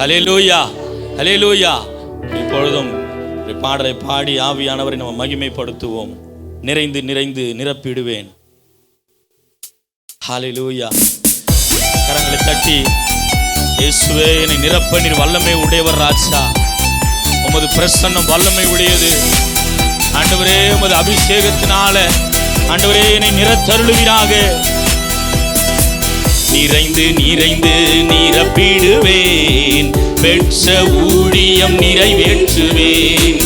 ஹல்லேலூயா, ஹல்லேலூயா. இப்பொழுதும் பாடலை பாடி ஆவியானவரை நம்ம மகிமைப்படுத்துவோம். நிறைந்து நிறைந்து நிரப்பிடுவேன். ஹல்லேலூயா. கரங்களை தட்டி, இயேசுவே என்னை நிரப்ப நீர் வல்லமை உடையவர் ராஜா. உமது பிரசன்னம் வல்லமை உடையது ஆண்டவரே. உமது அபிஷேகத்தினால ஆண்டவரே என்னை நிரத்தருளுவீராக. நிறைந்து நிறைந்து நிரப்பிடுவேன், பெற்ற ஊழியம் நிறைவேற்றுவேன்.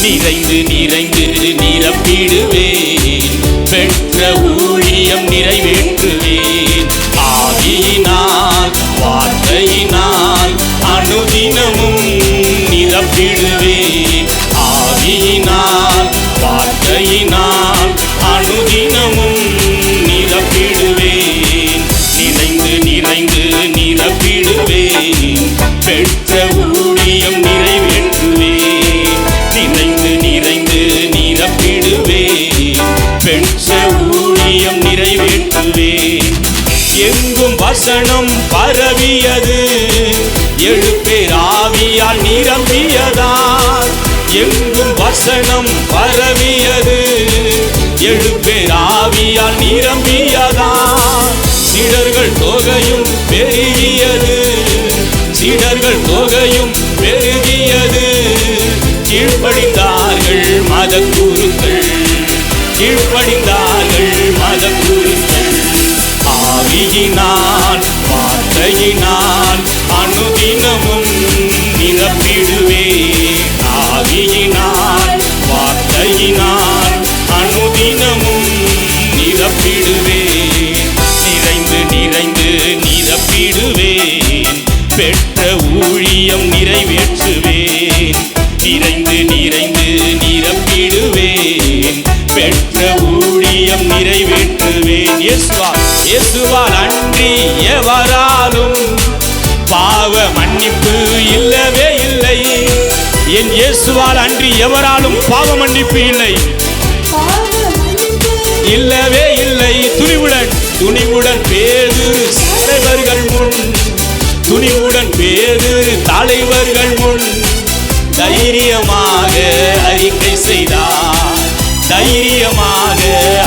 நிறைந்து நிறைந்து நிரப்பிடுவேன், பெற்ற ஊழியம் நிறைவேற்றுவேன். ஆவியினால் வார்த்தையினால் அனுதினமும் நிரப்பிடுவேன். ஆவியினால் வார்த்தையினால் அனுதினமும் நிரப்பிடுவேன். நிறைந்து நிறைந்து நிரப்பிடுவேன், பெற்ற ஊழியம் நிறைவேற்றுவேன். நிறைந்து நிறைந்து நிரப்பிடுவேன், பெற்ற ஊழியம் நிறைவேற்றுவேன். எங்கும் வசனம் பரவியது, எழுப்பேர் ஆவியால் நிரம்பியதால். எங்கும் வசனம் பரவியது, எழுப்பேர் ஆவியால் நிரம்பியதால். சீடர்கள் தொகையும் பெருகியது, சீடர்கள் தொகையும் பெருகியது. கீழ்ப்படிந்தார்கள் மத குருக்கள், கீழ்ப்படிந்தார்கள் மத குருக்கள். ஆவியினால் வார்த்தையினால் அனுதினமும் நிரப்பிடுவேன். ஆவியினால் வார்த்தையினால் அனுதினமும் நிரப்பிடுவேன். நிறைந்து நிறைந்து நிரப்பிடுவேன், பெற்ற ஊழியம் நிறைவேற்றுவேன். நிறைந்து நிறைந்து நிரப்பிடுவேன், பெற்ற ஊழியம் நிறைவேற்றுவேன். இயேசுவால் அன்றி எவராலும் பாவ மன்னிப்பு இல்லவே இல்லை. என் இயேசுவால் அன்றி எவராலும் பாவ மன்னிப்பு இல்லை, இல்லவே இல்லை. துணிவுடன் துணிவுடன் பேதுரு தலைவர்கள் முன், துணிவுடன் பேதுரு தலைவர்கள் முன் தைரியமாக அறிக்கை செய்தார், தைரியமாக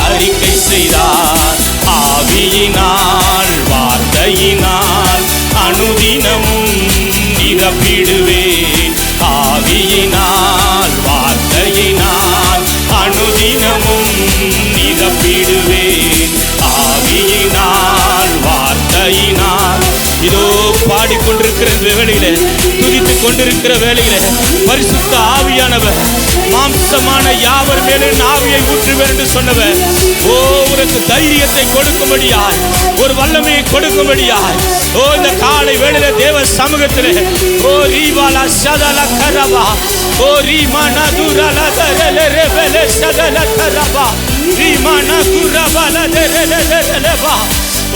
அறிக்கை செய்தார். ஆவியினால் வார்த்தையினால் அனுதினமும் நிரப்பிடுவேன். ஆவியினால் வார்த்தையினால் அனுதினமும் நிரப்பிடுவேன். ஆவியினால் வார்த்தையினால். இதோ பாடிக்கொண்டிருக்கிற வேளையில, துதித்துக் கொண்டிருக்கிற வேளையில பரிசுத்த ஆவியானவர் மாம்சமான யாவர் மேலே ஆவியை ஊற்றுவேன் என்று சொன்னவர், ஓ உனக்கு தைரியத்தை கொடுக்கும்படியாய், ஒரு வல்லமையை கொடுக்கும்படியாய், ஓ இந்த காலை வேளையில தேவ சமூகத்திலே, ஓ ரீவாலா சதல கரபா, ஓ ரீமானா துரல தரல ரெபல சதல கரபா, ரீமானா குரபல தரலலலபா.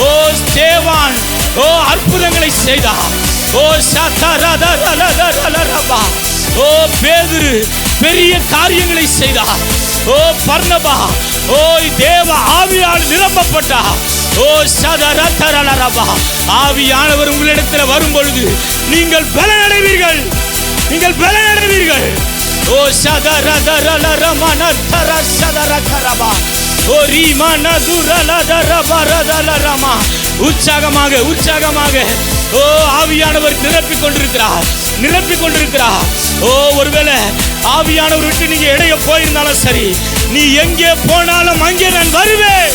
ஓ ஸ்தேவான் ஓ அற்புதங்களை செய்தார். ஓ சதரதலலலலபா. ஓ பேதுரு பெரிய காரியங்களை செய்தார். ஓ பர்னபா ஓ தேவ ஆவியால் நிரப்பப்பட்டார். ஓ சதரதலலபா. ஆவியானவர் உங்களிடத்தில் வரும் பொழுது நீங்கள் பலனடைவீர்கள், நீங்கள் பலனடைவீர்கள். ஓ சதரதலலரமனதர சதரகரபா. ஓ ரீமானா துரலதரபரதலரமா. உற்சாகமாக உற்சாகமாக ஓ ஆவியானவர் நிரப்பிக் கொண்டிருக்கிறார், நிரப்பிக் கொண்டிருக்கிறார். ஓ ஒருவேளை ஆவியானவர் விட்டு நீங்க இடைய போயிருந்தாலும் சரி, நீ எங்கே போனாலும் அங்கே நான் வருவேன்,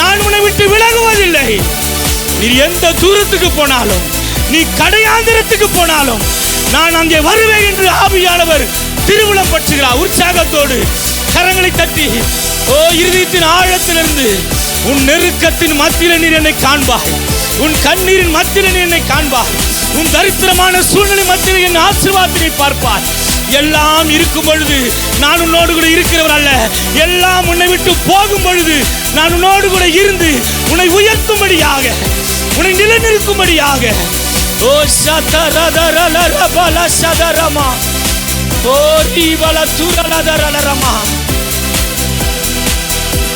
நான் உன்னை விட்டு விலகுவதில்லை. நீ எந்த தூரத்துக்கு போனாலும், நீ கடையாந்திரத்துக்கு போனாலும் நான் அங்கே வருவேன் என்று ஆவியானவர் திருவுளம் பற்றுகிறார். உற்சாகத்தோடு கரங்களை தட்டி, ஓ இருதயத்தின் ஆழத்திலிருந்து உன் நெருக்கத்தின் மத்தியில் நீர் என்னை காண்பாய், உன் கண்ணீரின் மத்தியில் நீ என்னை காண்பாய், உன் தரித்திரமான சூழ்நிலை மத்தியில் என் ஆசீர்வாதத்தை பார்ப்பாய். எல்லாம் இருக்கும் பொழுது நான் உன்னோடு கூட இருக்கிறவர் அல்ல, எல்லாம் உன்னை விட்டு போகும் பொழுது நான் உன்னோடு கூட இருந்து உன்னை உயர்த்தும்படியாக, உன்னை நிலைநிறுத்தும்படியாக. ஓ சதரதரலரபல சதரமா. ஓ ரீவல துரலதரலரமா.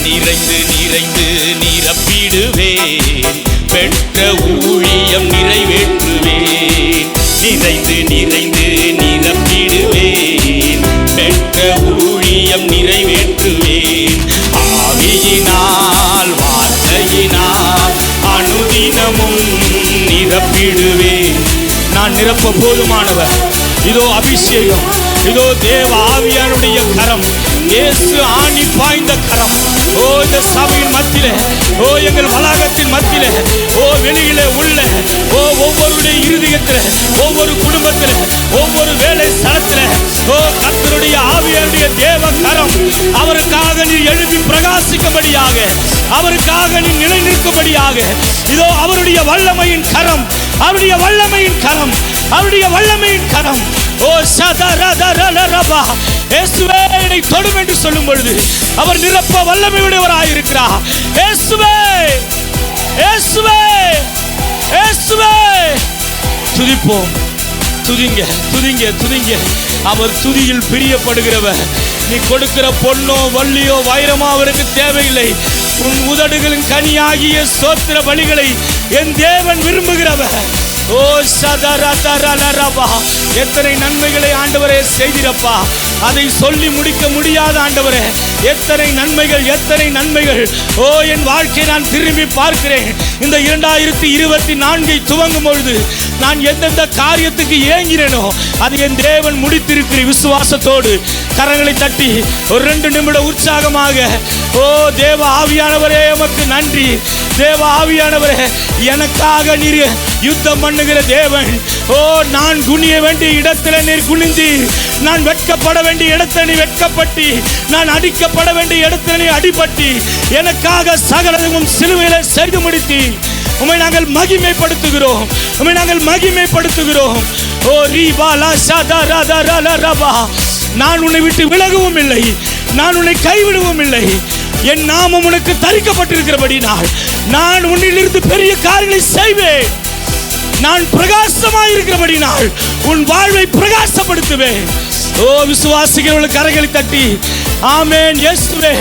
நிறைந்து நிறைந்து நிரப்பிடுவேன், பெற்ற ஊழியம் நிறைவேற்றுவேன். நிறைந்து நிறைந்து நிரப்பிடுவேன். பெற்ற ஊழியம் நிறைவேற்றுவேன். ஆவியினால் வார்த்தையினால் அனுதினமும் நிரப்பிடுவேன். நான் நிரப்ப போதுமானவர். இதோ அபிஷேகம், இதோ தேவ ஆவியானுடைய கரம், இயேசு ஆணி பாய்ந்த கரம். ஓ இந்த சபையின் மத்தியிலே, ஓ எங்கள் வளாகத்தின் மத்தியிலே, ஓ வெளியிலே உள்ள, ஓ ஒவ்வொருடைய இருதயத்தில், ஒவ்வொரு குடும்பத்தில், ஒவ்வொரு வேலை ஸ்தலத்தில், ஓ கர்த்தருடைய ஆவியானுடைய தேவ கரம் அவருக்காக நீ எழுதி பிரகாசிக்கும்படியாக, அவருக்காக நீ நிலை நிற்கும்படியாக, இதோ அவருடைய வல்லமையின் கரம், அவருடைய வல்லமையின் கரம், அவருடைய வல்லமையின் கரம். ஓ சதரதரலரபா, இயேசுவே என்னை தொடும் என்று சொல்லும் பொழுது அவர் நிரப்ப வல்லமையுடையவராயிருக்கிறார். இயேசுவே, இயேசுவே, இயேசுவே. துதிப்போம். துதிங்க, துதிங்க, துதிங்க. அவர் துதியில் பிரியப்படுகிறவர். நீ கொடுக்கிற பொன்னோ வள்ளியோ வைரமோ அவருக்கு தேவையில்லை. உன் உதடுகளின் கனியாகிய ஸ்தோத்திர பலிகளை என் தேவன் விரும்புகிறவர். ஓ சதரதரலரபா, எத்தனை நன்மைகளை ஆண்டவரே செய்திரப்பா, அதை சொல்லி முடிக்க முடியாத ஆண்டவரே. எத்தனை நன்மைகள், எத்தனை நன்மைகள். ஓ என் வாழ்க்கையை நான் திரும்பி பார்க்கிறேன். இந்த 2024 துவங்கும் பொழுது நான் எந்தெந்த காரியத்துக்கு ஏங்கினேனோ அது என் தேவன் முடித்திருக்கிற விசுவாசத்தோடு கரங்களை தட்டி ஒரு 2 நிமிடம் உற்சாகமாக, ஓ தேவ ஆவியானவரே உமக்கு நன்றி. தேவ ஆவியானவரே, எனக்காக நீர் யுத்தம் பண்ணுகிற தேவன். ஓ நான் குனிய வேண்டிய இடத்துல நீர் குனிந்தி, நான் வெட்கப்பட வேண்டிய இடத்துல நீ வெட்கப்பட்டி, நான் அடிக்கப்பட வேண்டிய இடத்துல நீ அடிபட்டி, எனக்காக சகலமும் சிலுவையில செய்து முடித்தி உம்மை நாங்கள் மகிமைப்படுத்துகிறோம், உம்மை நாங்கள் மகிமைப்படுத்துகிறோம். ஓ ரீபாலா சதரதரலரபா, நான் உன்னை விட்டு விலகவும் இல்லை, நான் உன்னை கைவிடவும் இல்லை. என் நாமம் உனக்கு தரிக்கப்பட்டிருக்கிறபடினால் நான் உன்னிலிருந்து பெரிய காரியங்களை செய்வேன். நான் பிரகாசமாயிருக்கிறபடினால் உன் வாழ்வை பிரகாசப்படுத்துவேன். ஓ விசுவாசிக்கிறவர்களுக்கு கரங்களை தட்டி ஆமென். இயேசுவே,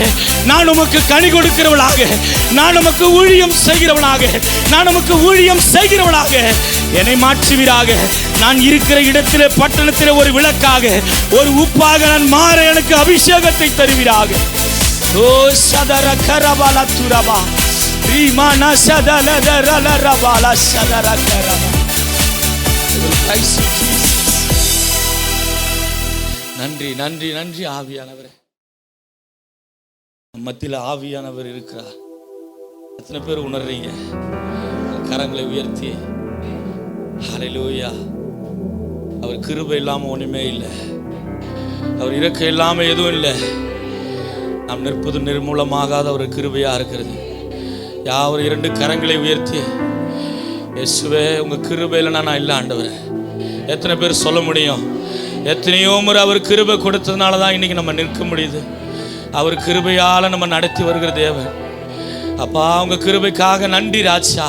நான் உமக்கு கனி கொடுக்கிறவளாக, நான் உமக்கு ஊழியம் செய்கிறவளாக, நான் உமக்கு ஊழியம் செய்கிறவளாக என்னை மாற்றுவீராக. நான் இருக்கிற இடத்திலே பட்டணத்திலே ஒரு விளக்காக, ஒரு உப்பாக நான் மாற எனக்கு அபிஷேகத்தை தருவீராக. ஓ சதர கரபால துரபா ரீமானா சதலதரலரபால சதர கரபா. நன்றி, நன்றி, நன்றி ஆவியானவரே. மத்தியில் ஆவியானவர் இருக்கிறார். எத்தனை பேர் உணர்றீங்க? கரங்களை உயர்த்தி ஹல்லேலூயா. அவர் கிருபை இல்லாமல் ஒன்றுமே இல்லை, அவர் இறக்க இல்லாமல் எதுவும் இல்லை. நாம் நிற்பது நிர்மூலமாகாத ஒரு கிருபையாக இருக்கிறது. யாவர் 2 கரங்களை உயர்த்தி இயேசுவே உங்கள் கிருபையில் நான் இல்லை ஆண்டவரே. எத்தனை பேர் சொல்ல முடியும்? எத்தனையோ முறை அவர் கிருபை கொடுத்ததுனால தான் இன்றைக்கி நம்ம நிற்க முடியுது. அவர் கிருபையால் நம்ம நடத்தி வருகிற தேவன். அப்பா உங்கள் கிருபைக்காக நன்றி ராஜா,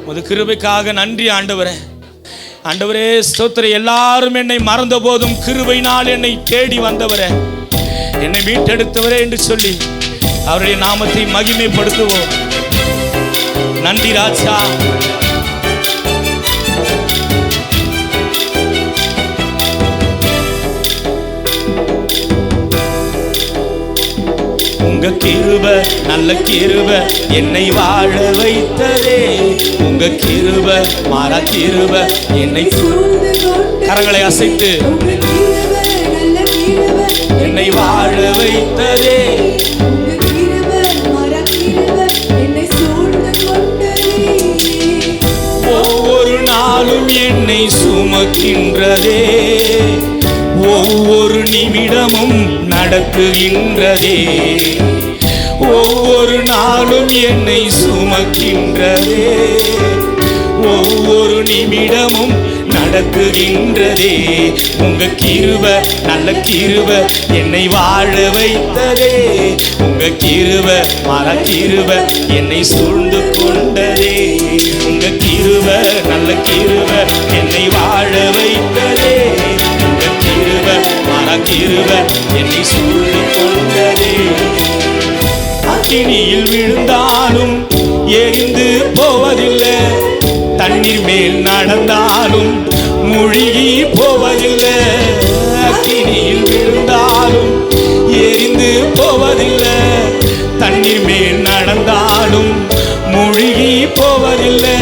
உங்கள் கிருபைக்காக நன்றி ஆண்டவரே. ஆண்டவரே ஸ்தோத்திரம். எல்லாரும் என்னை மறந்த போதும் கிருபையினால் என்னை தேடி வந்தவரே, என்னை மீட்டெடுத்தவரே என்று சொல்லி அவருடைய நாமத்தை மகிமைப்படுத்துவோம். நன்றி ராஜா. உங்க கிருபை நல்ல கிருபை என்னை வாழ வைத்ததே, உங்க கிருபை மாறா கிருபை என்னை. கரங்களை அசைத்து என்னை வாழ வைத்ததே, ஒவ்வொரு நாளும் என்னை சுமக்கின்றதே, ஒவ்வொரு நிமிடமும் நடத்துகின்றதே, ஒவ்வொரு நாளும் என்னை சுமக்கின்றதே, ஒவ்வொரு நிமிடமும் நடத்துகின்றதே. உங்க கிருபை நல்ல கிருபை என்னை வாழ வைத்ததே, உங்க கிருபை மர கிருபை என்னை சூழ்ந்து கொண்டதே, உங்க கிருபை நல்ல கிருபை என்னை வாழ வைத்ததே, உங்க கிருபை மர கிருபை என்னை சூழ்ந்து கொண்டதே. அக்கினியில் விழுந்தாலும் எரிந்து போவதில்லை, தண்ணீர் மேல் நடந்தாலும் மூழ்கி போவதில்லை. அக்கினியில் விழுந்தாலும் எரிந்து போவதில்லை. தண்ணீர் மேல் நடந்தாலும் மூழ்கி போவதில்லை.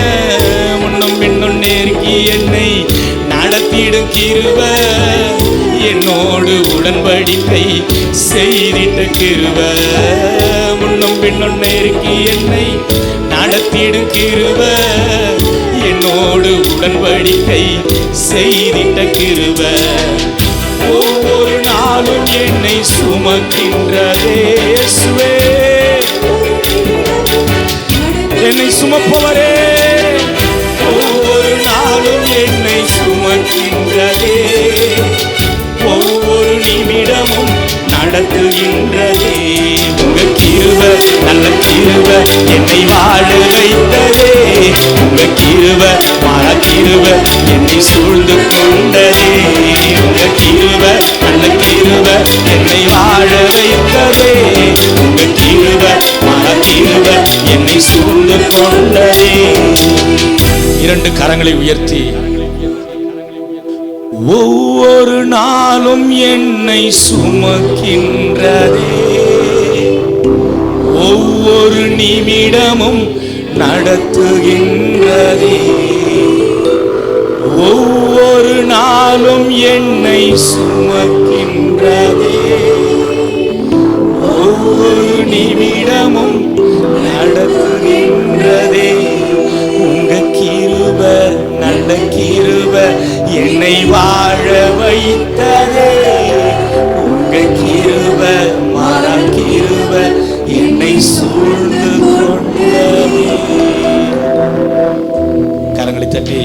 முன்னும் பின்னும் நெருக்கி என்னை நடத்திடும் கிருபை, என்னோடு உடன்படிக்கை செய்திட்ட கிருபை. முன்னும் பின்னும் நெருக்கி என்னை நடத்திடும் கிருபை, என்னோடு உடன்படிக்கை செய்திட்ட கிருபை. ஒவ்வொரு நாளும் என்னை சுமக்கின்றதே இயேசுவே, என்னை சுமப்பவரே. ஒவ்வொரு நாளும் என்னை சுமக்கின்றதே, ஒவ்வொரு நிமிடமும் நடத்துகின்றதே. உங்க கிருபை நல்ல கிருபை என்னை வாழ வைத்ததே. உங்க கிருபை மாறா கிருபை என்னை சூழ்ந்து கொண்டதே. உங்க கிருபை நல்ல கிருபை என்னை வாழ வைத்ததே. உங்க கிருபை மாறா கிருபை என்னை சூழ்ந்து கொண்டதே. இரண்டு கரங்களை உயர்த்தி ஒவ்வொரு நாளும் என்னை சுமக்கின்றதே, ஒவ்வொரு நிமிடமும் நடத்துகின்றதே. ஒவ்வொரு நாளும் என்னை சுமக்கின்றதே, ஒவ்வொரு நிமிடமும் நடத்துகின்றதே. உங்க கிருபை நல்ல கிருபை என்னை வாழ வைத்ததே. உங்க கிருபை மாறா கிருபை என்னை சூழ்ந்து கொண்டதே. கரங்களை தட்டி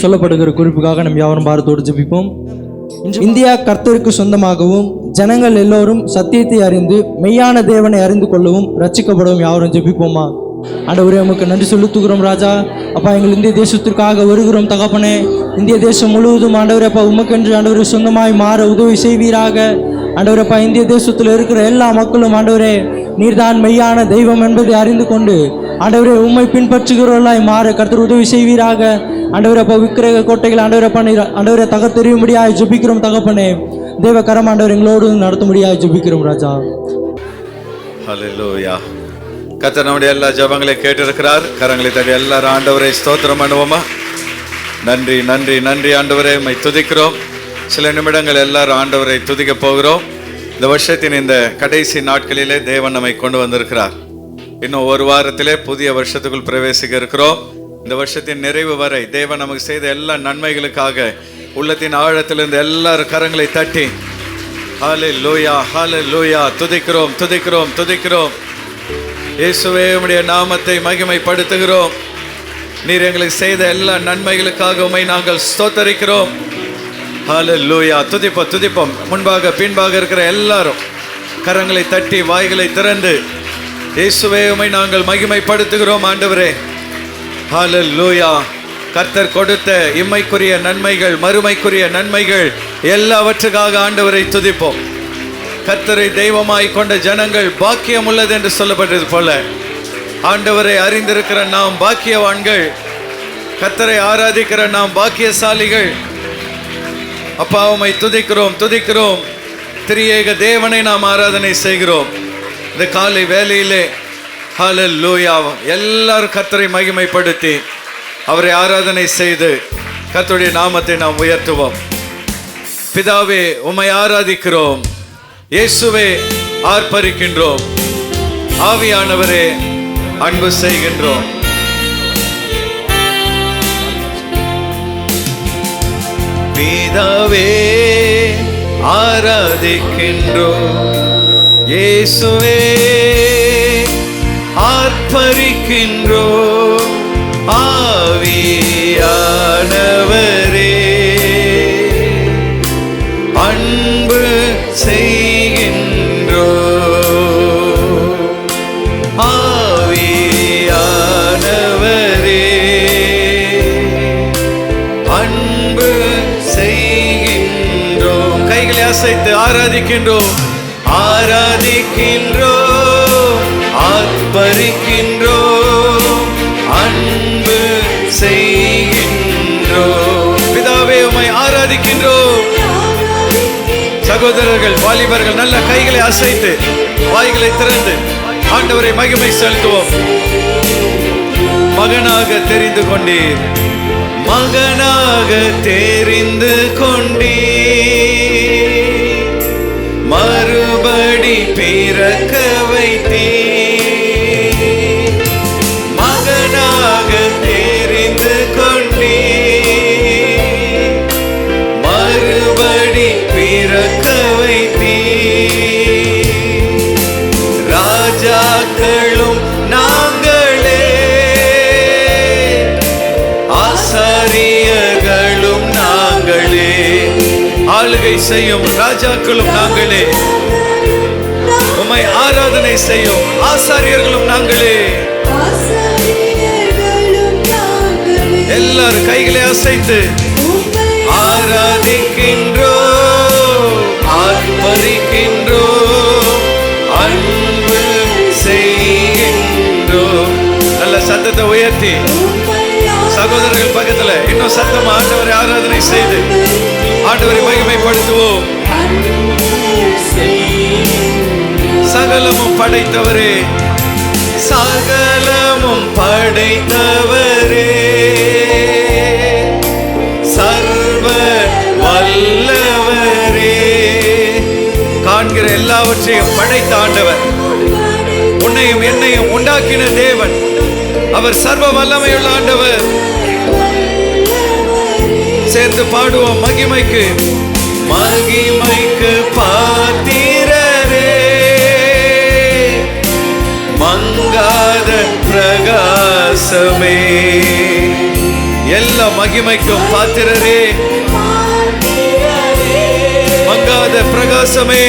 சொல்லப்படுகிற குறிப்புக்காக நம் யாவரும் பாரத்தோடு ஜெபிப்போம். இந்தியா கர்த்தருக்கு சொந்தமாகவும் ஜனங்கள் எல்லோரும் சத்தியத்தை அறிந்து மெய்யான தேவனை அறிந்து கொள்ளவும் ரட்சிக்கப்படவும் யாவரும் ஜெபிப்போமா. ஆண்டவரே உமக்கு நன்றி செலுத்துகிறோம் ராஜா. அப்பா எங்கள் இந்திய தேசத்திற்காக வருகிறோம் தகப்பனே. இந்திய தேசம் முழுவதும் ஆண்டவரே அப்பா உமக்கென்று ஆண்டவரே சொந்தமாய் மாற உதவி செய்வீராக. ஆண்டவரே அப்பா இந்திய தேசத்தில் இருக்கிற எல்லா மக்களும் ஆண்டவரே நீர்தான் மெய்யான தெய்வம் என்பதை அறிந்து கொண்டு ஆண்டவரே உம்மை பின்பற்றுகிறவர்களாய் மாற கர்த்தர் உதவி செய்வீராக. ஆண்டவரே அப்பா விக்கிரக கோட்டைகள் ஆண்டவரே அப்பா ஆண்டவரே தகர்த்தெறியும்படியாய் ஜெபிக்கிறோம் தகப்பனே. தேவ கரம் ஆண்டவர் எங்களோடு நடத்தும்படியாய் ஜெபிக்கிறோம் ராஜா. ஹல்லேலூயா. கர்த்தர் நம்முடைய எல்லா ஜெபங்களை கேட்டிருக்கிறார். கரங்களை தட்டி எல்லாரும் ஆண்டவரை ஸ்தோத்திரம் பண்ணுவோமா. நன்றி நன்றி நன்றி ஆண்டவரே, உம்மை துதிக்கிறோம். சில நிமிடங்கள் எல்லாரும் ஆண்டவரை துதிக்க போகிறோம். இந்த வருஷத்தின் இந்த கடைசி நாட்களிலே தேவன் நம்மை கொண்டு வந்திருக்கிறார். இன்னும் ஒரு வாரத்திலே புதிய வருஷத்துக்குள் பிரவேசிக்க இருக்கிறோம். இந்த வருஷத்தின் நிறைவு வரை தேவன் நமக்கு செய்த எல்லா நன்மைகளுக்காக உள்ளத்தின் ஆழத்திலிருந்து எல்லாரும் கரங்களை தட்டி ஹல்லேலூயா ஹல்லேலூயா துதிக்கிறோம் துதிக்கிறோம் துதிக்கிறோம். இயேசுவே உம்முடைய நாமத்தை மகிமைப்படுத்துகிறோம். நீர் எங்களுக்கு செய்த எல்லா நன்மைகளுக்காக உம்மை நாங்கள் ஸ்தோத்தரிக்கிறோம். ஹல்லேலூயா. துதிப்போம் துதிப்போம். முன்பாக பின்பாக இருக்கிற எல்லாரும் கரங்களை தட்டி வாய்களை திறந்து இயேசுவே உம்மை நாங்கள் மகிமைப்படுத்துகிறோம் ஆண்டவரே. ஹல்லேலூயா. கர்த்தர் கொடுத்த இம்மைக்குரிய நன்மைகள் மறுமைக்குரிய நன்மைகள் எல்லாவற்றுக்காக ஆண்டவரை துதிப்போம். கர்த்தரை தெய்வமாய் கொண்ட ஜனங்கள் பாக்கியம் உள்ளது என்று சொல்லப்பட்டது போல ஆண்டவரை அறிந்திருக்கிற நாம் பாக்கியவான்கள், கர்த்தரை ஆராதிக்கிற நாம் பாக்கியசாலிகள். அப்பா உம்மை துதிக்கிறோம் துதிக்கிறோம். திரியேக தேவனை நாம் ஆராதனை செய்கிறோம். இந்த காலை வேளையிலே ஹல்லேலூயா எல்லாரும் கர்த்தரை மகிமைப்படுத்தி அவரை ஆராதனை செய்து கர்த்தருடைய நாமத்தை நாம் உயர்த்துவோம். பிதாவே உம்மை ஆராதிக்கிறோம். இயேசுவே ஆர்ப்பரிக்கின்றோம். ஆவியானவரே அன்பு செய்கின்றோம். பிதாவே ஆராதிக்கின்றோம். இயேசுவே ஆர்ப்பரிக்கின்றோம். ஆவியானவரே அன்பு செய்கின்றோம். ஆவியானவரே அன்பு செய்கின்றோம். கைகளை அசைத்து ஆராதிக்கின்றோம் ஆராதிக்கின்றோம் ஆர்ப்பரிக்கின்றோம். அன்பு செய்கின்றோம். பிதாவே உம்மை ஆராதிக்கின்றோம். சகோதரர்கள், வாலிபர்கள் நல்ல கைகளை அசைத்து வாய்களை திறந்து ஆண்டவரை மகிமை செலுத்துவோம். மகனாக தெரிந்து கொண்டீர், மகனாக தெரிந்து கொண்டீர், மறுபடி பிறக்க வைத்தீர். மகனாக தெரிந்து கொண்டீர், மறுபடி பிறக்க வைத்தீர். ராஜாக்களும் நாங்களே, ஆசாரியர்களும் நாங்களே, ஆளுகை செய்யும் ராஜாக்களும் நாங்களே, உம்மை ஆராதனை செய்யும் ஆசாரியர்களும் நாங்களே. எல்லாரும் கைகளை அசைத்து ஆராதிக்கின்றோம், ஆர்ப்பரிக்கின்றோம், அன்பு செய்கின்றோம். நல்ல சத்தத்தை உயர்த்தி சகோதரர்கள் பக்கத்துல இன்னும் சத்தமா ஆண்டவரை ஆராதனை செய்து ஆண்டவரை மகிமைப்படுத்துவோம். சகலமும் படைத்தவரே, சகலமும் படைத்தவரே, சர்வ வல்லவரே, காண்கிற எல்லாவற்றையும் படைத்த ஆண்டவர், உன்னையும் என்னையும் உண்டாக்கின தேவன், அவர் சர்வ வல்லமையுள்ள ஆண்டவர். சேர்ந்து பாடுவோம். மகிமைக்கு மகிமைக்கு பாத்திரரே, மங்காத பிரகாசமே, எல்லா மகிமைக்கும் பாத்திரரே, மங்காத பிரகாசமே.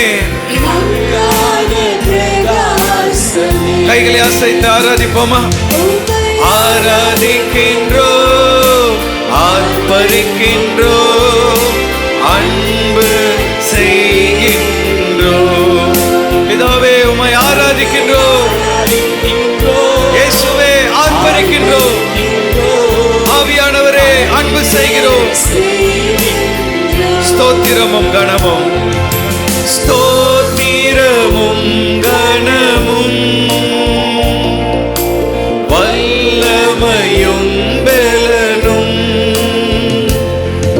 கைகளை அசைத்து ஆராதிப்போமா? ஆராதிக்கின்றோம், ஆர்ப்பரிக்கின்றோம், அன்பு செய்கின்றோம். பிதாவே உம்மை ஆராதிக்கின்றோம், இயேசுவே ஆர்ப்பரிக்கின்றோம், ஆவியானவரே அன்பு செய்கிறோம். ஸ்தோத்திரமும் கணமும், ஸ்தோத்திரமும் கணமும், வல்லமையும் பெலனும்,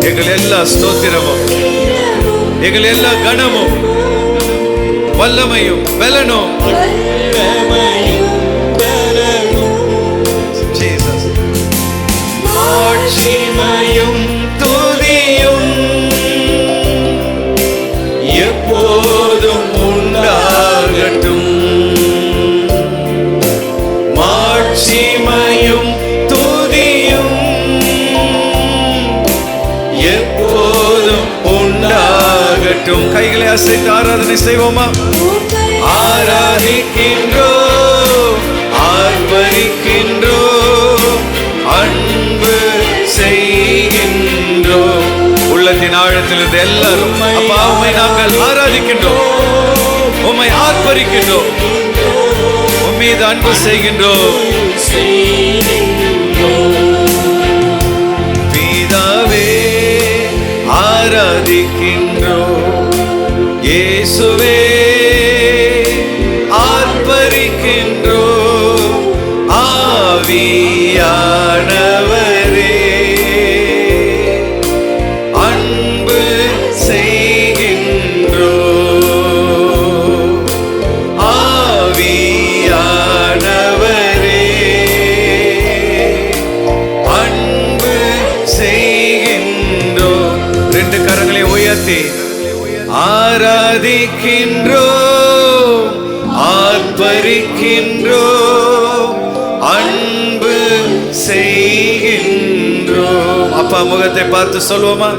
எங்கள் எல்லா ஸ்தோத்திரமும், எங்கள் எல்லா கணமும், வல்லமையும் பெலனும், ஆட்சிமையும் துதியும் எப்போதும் உண்டாகட்டும். மாட்சிமையும் துதியும் எப்போதும் உண்டாகட்டும். கைகளை அசைத்து ஆராதனை செய்வோமா? ஆராதிக்கின்றோம், ஆர்ப்பரிக்கின்றோம், அன்பு செய்கின்றோம். உள்ளத்தின் ஆழத்திலிருந்து எல்லாரும் அப்பா உம்மை நாங்கள் ஆராதிக்கின்றோம், உம்மை ஆர்ப்பரிக்கின்றோம், உம் மீது அன்பு செய்கின்றோம். பிதாவே ஆராதிக்கின்றோம், இயேசுவே ஆர்ப்பரிக்கின்றோம், ஆவியானவரே அன்பு செய்கின்றோம், ஆவியானவரே அன்பு செய்கின்றோம். ரெண்டு கரங்களை உயர்த்தி ஆராதிக்கின்றோம், ஆர்ப்பரிக்கின்றோம், அன்பு செய்கின்றோம். அப்பா முகத்தை பார்த்து சொல்வோமா?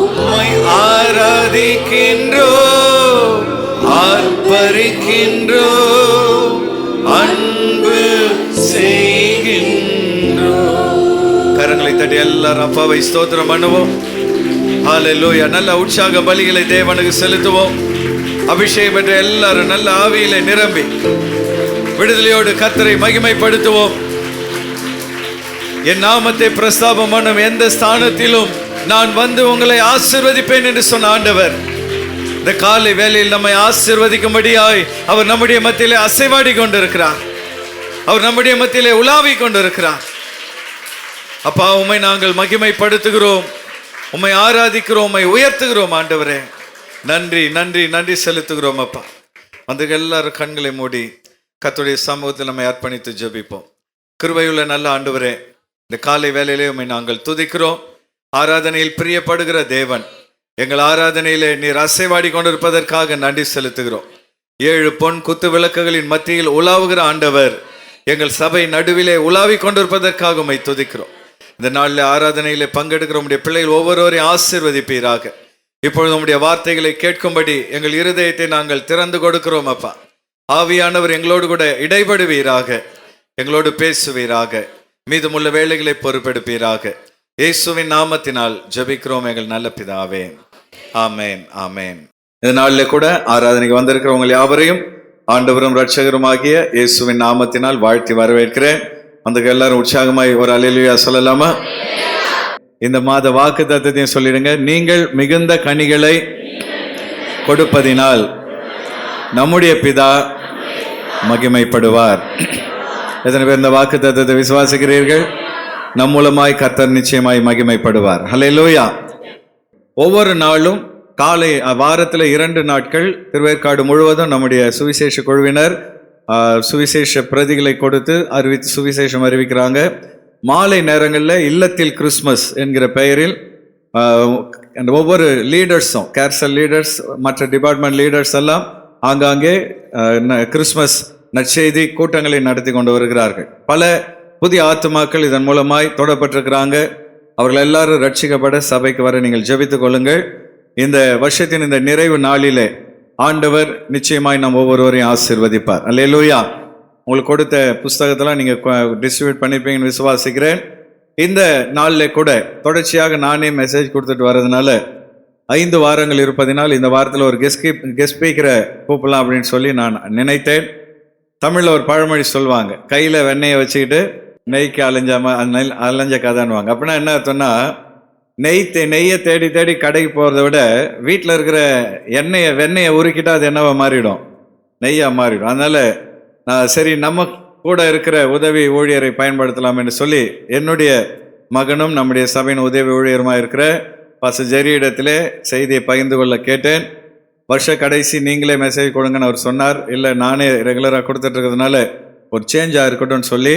உம்மை ஆராதிக்கின்றோம், ஆர்ப்பரிக்கின்றோம், அன்பு செய்கின்றோம். கரங்களை தட்டி எல்லாரும் அப்பாவை ஸ்தோத்திரம் பண்ணுவோம். ஹல்லேலூயா. நல்ல உற்சாக பலிகளை தேவனுக்கு செலுத்துவோம். அபிஷேகம் என்ற எல்லாரும் நல்ல ஆவியிலே நிரம்பி விடுதலையோடு கர்த்தரை மகிமைப்படுத்துவோம். என் நாமத்தை பிரஸ்தாபம் பண்ணும் எந்த ஸ்தானத்திலும் நான் வந்து உங்களை ஆசீர்வதிப்பேன் என்று சொன்ன ஆண்டவர் இந்த காலை வேளையில் நம்மை ஆசீர்வதிக்கும்படியாய் அவர் நம்முடைய மத்தியிலே அசைவாடி கொண்டிருக்கிறார். அவர் நம்முடைய மத்தியிலே உலாவி கொண்டிருக்கிறார். அப்பா, உம்மை நாங்கள் மகிமைப்படுத்துகிறோம், உம்மை ஆராதிக்கிறோம், உம்மை உயர்த்துகிறோம் ஆண்டவரே. நன்றி நன்றி நன்றி செலுத்துகிறோம் அப்பா. அந்த எல்லாரும் கண்களை மூடி கர்த்தருடைய சமூகத்தில் நம்மை அர்ப்பணித்து ஜெபிப்போம். கிருபையுள்ள நல்ல ஆண்டவரே, இந்த காலை வேளையிலே உம்மை நாங்கள் துதிக்கிறோம். ஆராதனையில் பிரியப்படுகிற தேவன், எங்கள் ஆராதனையிலே நீர் அசைவாடி கொண்டிருப்பதற்காக நன்றி செலுத்துகிறோம். 7 பொன் குத்து விளக்குகளின் மத்தியில் உலாவுகிற ஆண்டவர், எங்கள் சபை நடுவிலே உலாவி கொண்டிருப்பதற்காக உம்மை துதிக்கிறோம். இந்த நாளில் ஆராதனையிலே பங்கெடுக்கிற உம்முடைய பிள்ளைகள் ஒவ்வொருவரையும் ஆசீர்வதிப்பீராக. இப்பொழுது உம்முடைய வார்த்தைகளை கேட்கும்படி எங்கள் இருதயத்தை நாங்கள் திறந்து கொடுக்கிறோம் அப்பா. ஆவியானவர் எங்களோடு கூட இடைபடுவீராக, எங்களோடு பேசுவீராக, மீதமுள்ள வேலைகளை பொறுப்பெடுப்பீராக. இயேசுவின் நாமத்தினால் ஜெபிக்கிறோம் எங்கள் நல்ல பிதாவே, ஆமேன் ஆமேன். இந்த நாளில் கூட ஆராதனைக்கு வந்திருக்கிறவங்க யாவரையும் ஆண்டவரும் இரட்சகருமாகிய இயேசுவின் நாமத்தினால் வாழ்த்தி வரவேற்கிறேன். அந்த எல்லாரும் உற்சாகமாய் ஒரு அல்லேலூயா சொல்லலாமா? இந்த மாத வாக்கு தத்தத்தையும் சொல்லிடுங்க. நீங்கள் மிகுந்த கனிகளை கொடுப்பதினால் நம்முடைய பிதா மகிமைப்படுவார். எத்தனை பேர் இந்த வாக்கு தத்தத்தை விசுவாசிக்கிறீர்கள்? நம் மூலமாய் கர்த்தர் நிச்சயமாய் மகிமைப்படுவார். ஹல்லேலூயா. ஒவ்வொரு நாளும் காலை வாரத்தில் 2 நாட்கள் திருவேற்காடு முழுவதும் நம்முடைய சுவிசேஷ குழுவினர் சுவிசேஷ பிரதிகளை கொடுத்து சுவிசேஷம் அறிவிக்கிறாங்க. மாலை நேரங்களில் இல்லத்தில் கிறிஸ்மஸ் என்கிற பெயரில் ஒவ்வொரு லீடர்ஸும், கேர்சல் லீடர்ஸ், மற்ற டிபார்ட்மெண்ட் லீடர்ஸ் எல்லாம் ஆங்காங்கே கிறிஸ்மஸ் நற்செய்தி கூட்டங்களை நடத்தி கொண்டு வருகிறார்கள். பல புதிய ஆத்துமாக்கள் இதன் மூலமாய் தொடப்பட்டிருக்கிறாங்க. அவர்கள் எல்லாரும் ரட்சிக்கப்பட சபைக்கு வர நீங்கள் ஜெபித்துக் கொள்ளுங்கள். இந்த வருஷத்தின் இந்த நிறைவு நாளிலே ஆண்டவர் நிச்சயமாய் நம் ஒவ்வொருவரையும் ஆசீர்வதிப்பார். அல்லேலூயா. உங்களுக்கு கொடுத்த புஸ்தகத்தெல்லாம் நீங்கள் டிஸ்ட்ரிபியூட் பண்ணியிருப்பீங்கன்னு விசுவாசிக்கிறேன். இந்த நாளில் கூட தொடர்ச்சியாக நானே மெசேஜ் கொடுத்துட்டு வர்றதுனால 5 வாரங்கள் இருப்பதினால் இந்த வாரத்தில் ஒரு கெஸ்ட் ஸ்பீக்கரை கூப்பிடலாம் அப்படின்னு சொல்லி நான் நினைத்தேன். தமிழில் ஒரு பழமொழி சொல்லுவாங்க, கையில் வெண்ணெயை வச்சுக்கிட்டு நெய்க்கு அலைஞ்ச கதைன்னுவாங்க. அப்படின்னா என்ன அர்த்தம்னா, நெய்யை தேடி தேடி கடைக்கு போகிறத விட வீட்டில் இருக்கிற வெண்ணெயை உருக்கிட்டா அது என்னவா மாறிடும்? நெய்யாக மாறிடும். அதனால் நான் சரி நம்ம கூட இருக்கிற உதவி ஊழியரை பயன்படுத்தலாம் என்று சொல்லி என்னுடைய மகனும் நம்முடைய சபையின் உதவி ஊழியருமாக இருக்கிற பாஸ்டர் ஜெரி இடத்திலே செய்தியை பகிர்ந்து கொள்ள கேட்டேன். வருஷ கடைசி நீங்களே மெசேஜ் கொடுங்கன்னு அவர் சொன்னார். இல்லை, நானே ரெகுலராக கொடுத்துட்டு இருக்கிறதுனால ஒரு சேஞ்சாக இருக்கட்டும்னு சொல்லி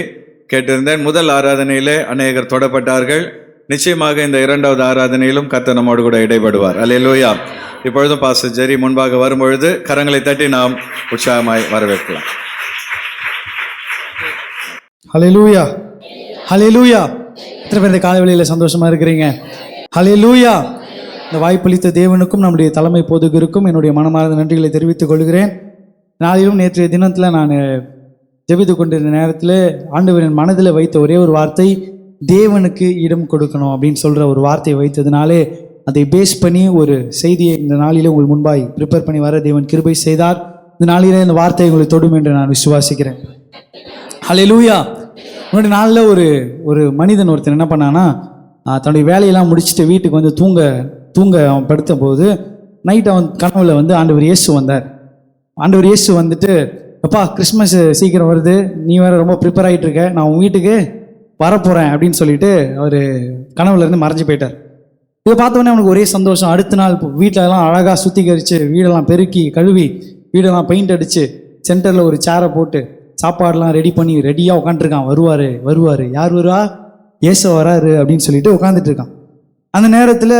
கேட்டிருந்தேன். முதல் ஆராதனையிலே அநேகர் தொடப்பட்டார்கள். நிச்சயமாக இந்த 2வது ஆராதனையிலும் கர்த்தர் நம்மோடு கூட இடைபடுவார். அல்லேலூயா. இப்பொழுதும் பாஸ்டர் ஜெரி முன்பாக வரும்பொழுது கரங்களை தட்டி நாம் உற்சாகமாய் வரவேற்கலாம். ஹல்லேலூயா, ஹல்லேலூயா. எத்தனை பேர் இந்த காலை வேளையில் சந்தோஷமா இருக்கிறீங்க? ஹல்லேலூயா. இந்த வாய்ப்பளித்த தேவனுக்கும் நம்முடைய தலைமை போதுகருக்கும் என்னுடைய மனமார்ந்த நன்றிகளை தெரிவித்துக் கொள்கிறேன். நாளிலும் நேற்றைய தினத்தில் நான் ஜெபித்து கொண்டிருந்த நேரத்தில் ஆண்டவரின் மனதில் வைத்த ஒரே ஒரு வார்த்தை, தேவனுக்கு இடம் கொடுக்கணும் அப்படின்னு சொல்கிற ஒரு வார்த்தையை வைத்ததுனாலே அதை பேஸ் பண்ணி ஒரு செய்தியை இந்த நாளிலே உங்கள் முன்பாய் ப்ரிப்பேர் பண்ணி வர தேவன் கிருபை செய்தார். இந்த நாளிலே இந்த வார்த்தை உங்களை தொடும் என்று நான் விசுவாசிக்கிறேன். ஹல்லேலூயா. முன்னாடி நாளில் ஒரு மனிதன் ஒருத்தர் என்ன பண்ணான்னா, தன்னுடைய வேலையெல்லாம் முடிச்சுட்டு வீட்டுக்கு வந்து தூங்க அவன் படுத்த போது நைட் அவன் கனவுல வந்து ஆண்டவர் இயேசு வந்தார். ஆண்டவர் இயேசு வந்துட்டு, அப்பா கிறிஸ்மஸ் சீக்கிரம் வருது, நீ வேற ரொம்ப ப்ரிப்பேர் ஆகிட்டு இருக்க, நான் உன் வீட்டுக்கு வரப்போகிறேன் அப்படின்னு சொல்லிட்டு அவர் கனவுலேருந்து மறைஞ்சு போயிட்டார். இதை பார்த்தோன்னே அவனுக்கு ஒரே சந்தோஷம். அடுத்த நாள் வீட்டிலலாம் அழகாக சுத்திகரித்து வீடெல்லாம் பெருக்கி கழுவி வீடெல்லாம் பெயிண்ட் அடித்து சென்டரில் ஒரு சேரை போட்டு சாப்பாடெலாம் ரெடி பண்ணி ரெடியாக உட்காந்துருக்கான். வருவார் யார் வருவா? இயேசு வராரு அப்படின்னு சொல்லிட்டு உட்காந்துட்டு இருக்கான். அந்த நேரத்தில்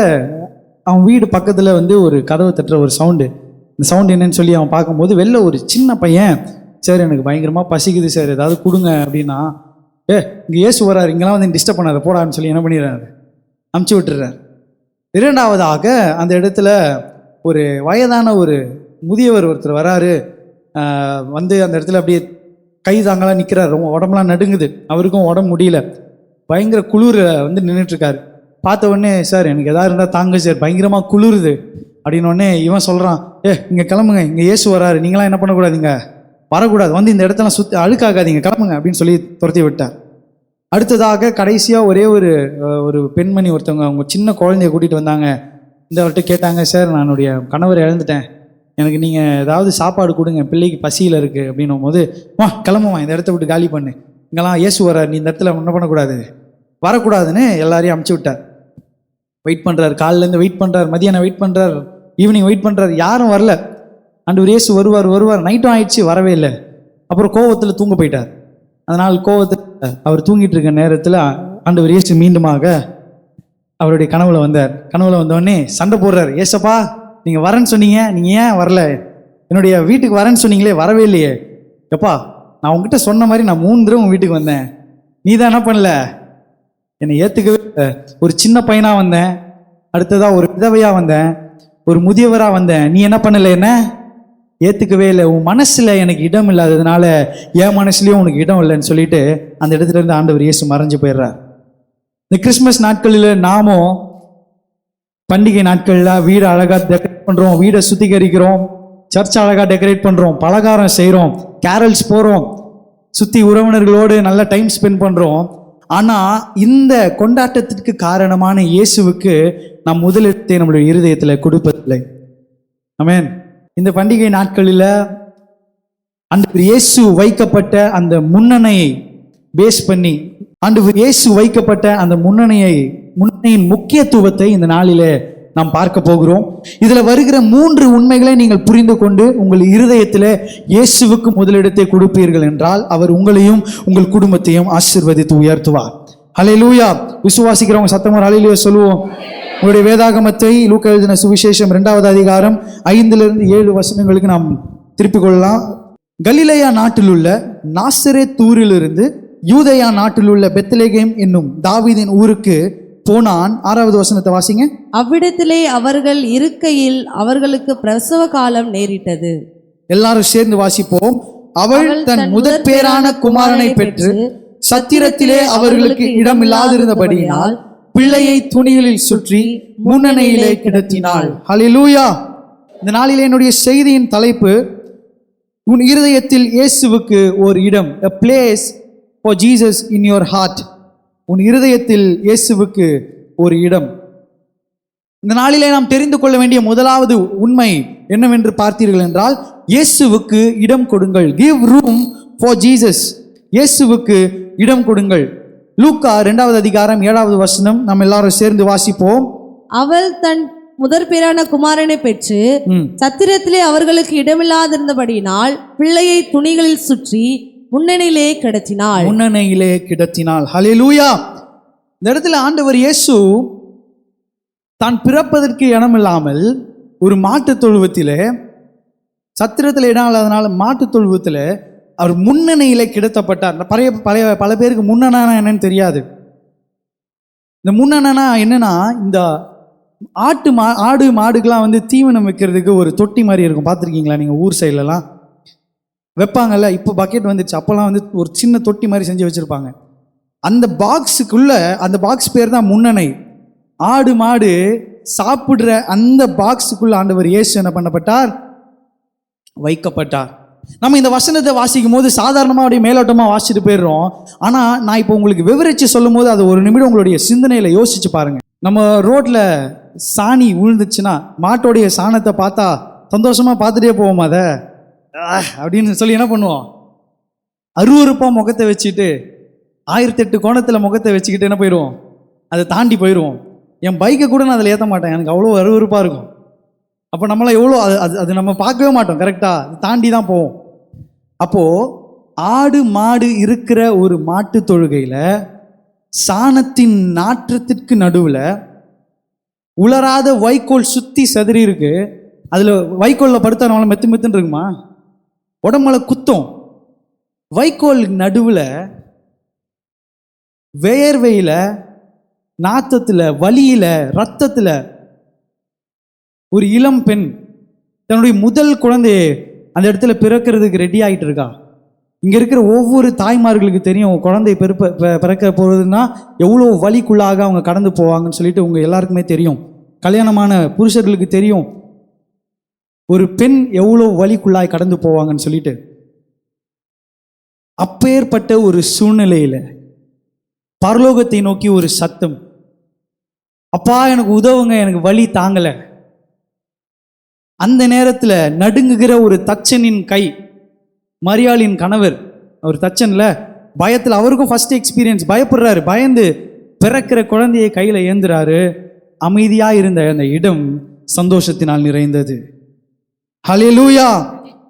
அவன் வீடு பக்கத்தில் வந்து ஒரு கதவை தட்டுற ஒரு சவுண்டு. இந்த சவுண்டு என்னன்னு சொல்லி அவன் பார்க்கும்போது வெளில ஒரு சின்ன பையன், சார் எனக்கு பயங்கரமாக பசிக்குது சார், ஏதாவது கொடுங்க அப்படின்னா, இங்கே இயேசு வராரு, இங்கெல்லாம் வந்து டிஸ்டர்ப் பண்ணாத போடான்னு சொல்லி என்ன பண்ணிடுறாரு, அமுச்சு விட்டுறார். 2வதாக அந்த இடத்துல ஒரு வயதான ஒரு முதியவர் ஒருத்தர் வராரு. வந்து அந்த இடத்துல அப்படியே கை தாங்கலாம் நிற்கிறார். ரொம்ப உடம்புலாம் நடுங்குது, அவருக்கும் உடம்பு முடியல, பயங்கர குளிர் வந்து நின்றுட்டுருக்காரு. பார்த்த உடனே, சார் எனக்கு எதாவது இருந்தால் தாங்க சார், பயங்கரமாக குளிருது அப்படின்னோடனே இவன் சொல்கிறான், இங்கே கிளம்புங்க, இங்கே இயேசு வராரு, நீங்களாம் என்ன பண்ணக்கூடாதுங்க, வரக்கூடாது, வந்து இந்த இடத்துல சுற்றி அழுக்காகாதீங்க, கிளம்புங்க அப்படின்னு சொல்லி துரத்தி விட்டார். அடுத்ததாக கடைசியாக ஒரே ஒரு பெண்மணி ஒருத்தவங்க அவங்க சின்ன குழந்தைய கூட்டிகிட்டு வந்தாங்க. இந்த அவர்கிட்ட கேட்டாங்க, சார் நான் என்னுடைய கணவரை இழந்துட்டேன், எனக்கு நீங்கள் ஏதாவது சாப்பாடு கொடுங்க, பிள்ளைக்கு பசியில் இருக்குது அப்படின்னும் போது, வா கிளம்புவான், இந்த இடத்த விட்டு காலி பண்ணு, இங்கெல்லாம் இயேசு வர்றார், நீ இந்த இடத்துல என்ன பண்ணக்கூடாது, வரக்கூடாதுன்னு எல்லாரையும் அமுச்சு விட்டார். வெயிட் பண்ணுறாரு, காலிலேருந்து வெயிட் பண்ணுறாரு, மதியானம் வெயிட் பண்ணுறாரு, ஈவினிங் வெயிட் பண்ணுறாரு, யாரும் வரல. ஆண்டவர் இயேசு வருவார், நைட்டும் ஆயிடுச்சு, வரவே இல்லை. அப்புறம் கோவத்தில் தூங்க போயிட்டார். அதனால் கோவத்தில் அவர் தூங்கிட்டு இருக்க நேரத்தில் ஆண்டவர் இயேசு மீண்டுமாக அவருடைய கனவுல வந்தார். கனவுல வந்தோடனே சண்டை போடுறாரு, ஏசப்பா நீங்கள் வரேன்னு சொன்னீங்க, நீங்கள் ஏன் வரல, என்னுடைய வீட்டுக்கு வரேன்னு சொன்னீங்களே, வரவே இல்லையே. எப்பா நான் உங்ககிட்ட சொன்ன மாதிரி நான் 3 தடவை உங்கள் வீட்டுக்கு வந்தேன், நீ தான் என்ன பண்ணல, என்னை ஏற்றுக்கவே இல்லை. ஒரு சின்ன பையனாக வந்தேன், அடுத்ததாக ஒரு விதவையாக வந்தேன், ஒரு முதியவராக வந்தேன், நீ என்ன பண்ணலை, என்ன ஏற்றுக்கவே இல்லை. உன் மனசில் எனக்கு இடம் இல்லாததுனால என் மனசுலேயும் உனக்கு இடம் இல்லைன்னு சொல்லிட்டு அந்த இடத்துல இருந்து ஆண்டவர் இயேசு மறைஞ்சு போயிடுறார். இந்த கிறிஸ்மஸ் நாட்களில் நாமும் பண்டிகை நாட்களில் வீடை அழகாக டெக்கரேட் பண்ணுறோம், வீடை சுத்திகரிக்கிறோம், சர்ச் அழகாக டெக்கரேட் பண்ணுறோம், பலகாரம் செய்கிறோம், கேரல்ஸ் போகிறோம், சுற்றி உறவினர்களோடு நல்லா டைம் ஸ்பெண்ட் பண்ணுறோம். ஆனால் இந்த கொண்டாட்டத்திற்கு காரணமான இயேசுவுக்கு நாம் முதலிடத்தை நம்மளுடைய இருதயத்தில் கொடுப்பதில்லை. ஆமென். இந்த பண்டிகை நாட்களில் ஆண்டவர் இயேசு வைக்கப்பட்ட அந்த முன்னணையை பேஸ் பண்ணி, ஆண்டவர் இயேசு வைக்கப்பட்ட அந்த முன்னணையின் முக்கியத்துவத்தை இந்த நாளிலே நாம் பார்க்க போகிறோம். இதில் வருகிற 3 உண்மைகளை நீங்கள் புரிந்து கொண்டு உங்கள் இருதயத்தில் இயேசுவுக்கு முதலிடத்தை கொடுப்பீர்கள் என்றால் அவர் உங்களையும் உங்கள் குடும்பத்தையும் ஆசீர்வதித்து உயர்த்துவார். ஹல்லேலூயா. விசுவாசிக்கிறவங்க சத்தமாக ஹல்லேலூயா சொல்லுவோம். உங்களுடைய வேதாகமத்தை லூக்கா எழுதின சுவிசேஷம் 2வது அதிகாரம் 5 - 7 வசனங்களுக்கு நாம் திருப்பிக் கொள்ளலாம். கலிலேயா நாட்டில் உள்ள நாசரேத் ஊரிலிருந்து யூதேயா நாட்டில் உள்ள பெத்லகேம் என்னும் தாவீதின் ஊருக்கு போனான். 6வது வசனத்தை வாசிங்க. அவ்விடத்திலே அவர்கள் இருக்கையில் அவர்களுக்கு பிரசவ காலம் நேரிட்டது. எல்லாரும் சேர்ந்து வாசிப்போம். அவள் தன் முதற் பேரான குமாரனை பெற்று சத்திரத்திலே அவர்களுக்கு இடம் இல்லாதிருந்தபடியினால் பிள்ளையை துணிகளில் சுற்றி முன்னணையிலே கிடத்தினாள். ஹல்லேலூயா. இந்த நாளிலே என்னுடைய செய்தியின் தலைப்பு, உன் இருதயத்தில் இயேசுவுக்கு ஒரு இடம், a place for Jesus in your heart. உன் இருதயத்தில் இயேசுவுக்கு ஒரு இடம். இந்த நாளிலே நாம் தெரிந்து கொள்ள வேண்டிய முதலாவது உண்மை என்னவென்று பார்த்தீர்கள் என்றால், இயேசுவுக்கு இடம் கொடுங்கள். give room for Jesus. இயேசுவுக்கு இடம் கொடுங்கள். லூக்கா 2வது அதிகாரம் 7வது வசனம் நாம் எல்லாரும் சேர்ந்து வாசிப்போம். அவள் தன் முதற் பேரான குமாரனை பெற்று சத்திரத்திலே அவர்களுக்கு இடமில்லாதிருந்தபடியினால் பிள்ளையை துணிகளில் சுற்றி முன்னணியிலே கிடத்தினாள். ஹல்லேலூயா. இந்த இடத்துல ஆண்டவர் இயேசு தான் பிறப்பதற்கு இடமில்லாமல் ஒரு மாட்டு தொழுவத்திலே, சத்திரத்தில் இடம் இல்லாதனால மாட்டு தொழுவத்தில் அவர் முன்னணியிலே கிடத்தப்பட்டார். பல பேருக்கு முன்னணா என்னன்னு தெரியாது. இந்த முன்னணா என்னன்னா, இந்த ஆடு மாடுக்கெல்லாம் தீவனம் வைக்கிறதுக்கு ஒரு தொட்டி மாதிரி இருக்கும், பார்த்துருக்கீங்களா நீங்கள்? ஊர் சைட்லலாம் வைப்பாங்கல்ல. இப்போ பக்கெட் வந்துடுச்சு, அப்போல்லாம் ஒரு சின்ன தொட்டி மாதிரி செஞ்சு வச்சுருப்பாங்க. அந்த பாக்ஸுக்குள்ள, அந்த பாக்ஸ் பேர் தான் முன்னணை. ஆடு மாடு சாப்பிட்ற அந்த பாக்ஸுக்குள்ள ஆண்டவர் இயேசு என்ன பண்ணப்பட்டார்? வைக்கப்பட்டார். நம்ம இந்த வசனத்தை வாசிக்கும் போது சாதாரணமாக அப்படியே மேலோட்டமாக வாசிச்சுட்டு போயிடுறோம். ஆனால் நான் இப்போ உங்களுக்கு விவரித்து சொல்லும் போது அது ஒரு நிமிடம் உங்களுடைய சிந்தனையில் யோசிச்சு பாருங்கள். நம்ம ரோட்டில் சாணி விழுந்துச்சுன்னா மாட்டோடைய சாணத்தை பார்த்தா சந்தோஷமாக பார்த்துட்டே போவோம், அதை அப்படின்னு சொல்லி என்ன பண்ணுவோம்? அருவருப்பாக முகத்தை வச்சுட்டு 1008 கோணத்தில் முகத்தை வச்சுக்கிட்டு என்ன போயிடுவோம்? அதை தாண்டி போயிடுவோம். என் பைக்கை கூட நான் அதில் ஏற்ற மாட்டேன், எனக்கு அவ்வளோ அருவருப்பாக இருக்கும். அப்போ நம்மளாம் எவ்வளோ அது நம்ம பார்க்கவே மாட்டோம், கரெக்டாக தாண்டி தான் போவோம். அப்போது ஆடு மாடு இருக்கிற ஒரு மாட்டு தொழுகையில் சாணத்தின் நாற்றத்திற்கு நடுவில் உலராத வைக்கோல் சுற்றி சதுரி இருக்கு. அதில் வைக்கோலில் படுத்தா நம்மளால் மெத்துன்னு இருக்குமா? உடம்புல குத்தும். வைக்கோல் நடுவில் வேர்வையில், நாத்தத்தில், வலியில், ரத்தத்தில் ஒரு இளம் பெண் தன்னுடைய முதல் குழந்தையை அந்த இடத்துல பிறக்கிறதுக்கு ரெடி ஆகிட்டு இருக்கா. இங்கே இருக்கிற ஒவ்வொரு தாய்மார்களுக்கு தெரியும், குழந்தை பிறக்க போகிறதுனா எவ்வளோ வலிக்குள்ளாக அவங்க கடந்து போவாங்கன்னு சொல்லிட்டு உங்கள் எல்லாருக்குமே தெரியும். கல்யாணமான புருஷர்களுக்கு தெரியும் ஒரு பெண் எவ்வளோ வலிக்குள்ளாய் கடந்து போவாங்கன்னு சொல்லிட்டு. அப்பேற்பட்ட ஒரு சூழ்நிலையில் பரலோகத்தை நோக்கி ஒரு சத்தம், அப்பா எனக்கு உதவுங்க, எனக்கு வலி தாங்கலை. அந்த நேரத்தில் நடுங்குகிற ஒரு தச்சனின் கை, மரியாளின் கணவர், அவர் தச்சன்ல, பயத்தில் அவருக்கும் ஃபர்ஸ்ட் எக்ஸ்பீரியன்ஸ், பயப்படுறாரு, பயந்து பிறக்கிற குழந்தையை கையில் ஏந்துறாரு. அமைதியாக இருந்த அந்த இடம் சந்தோஷத்தினால் நிறைந்தது. ஹல்லேலூயா,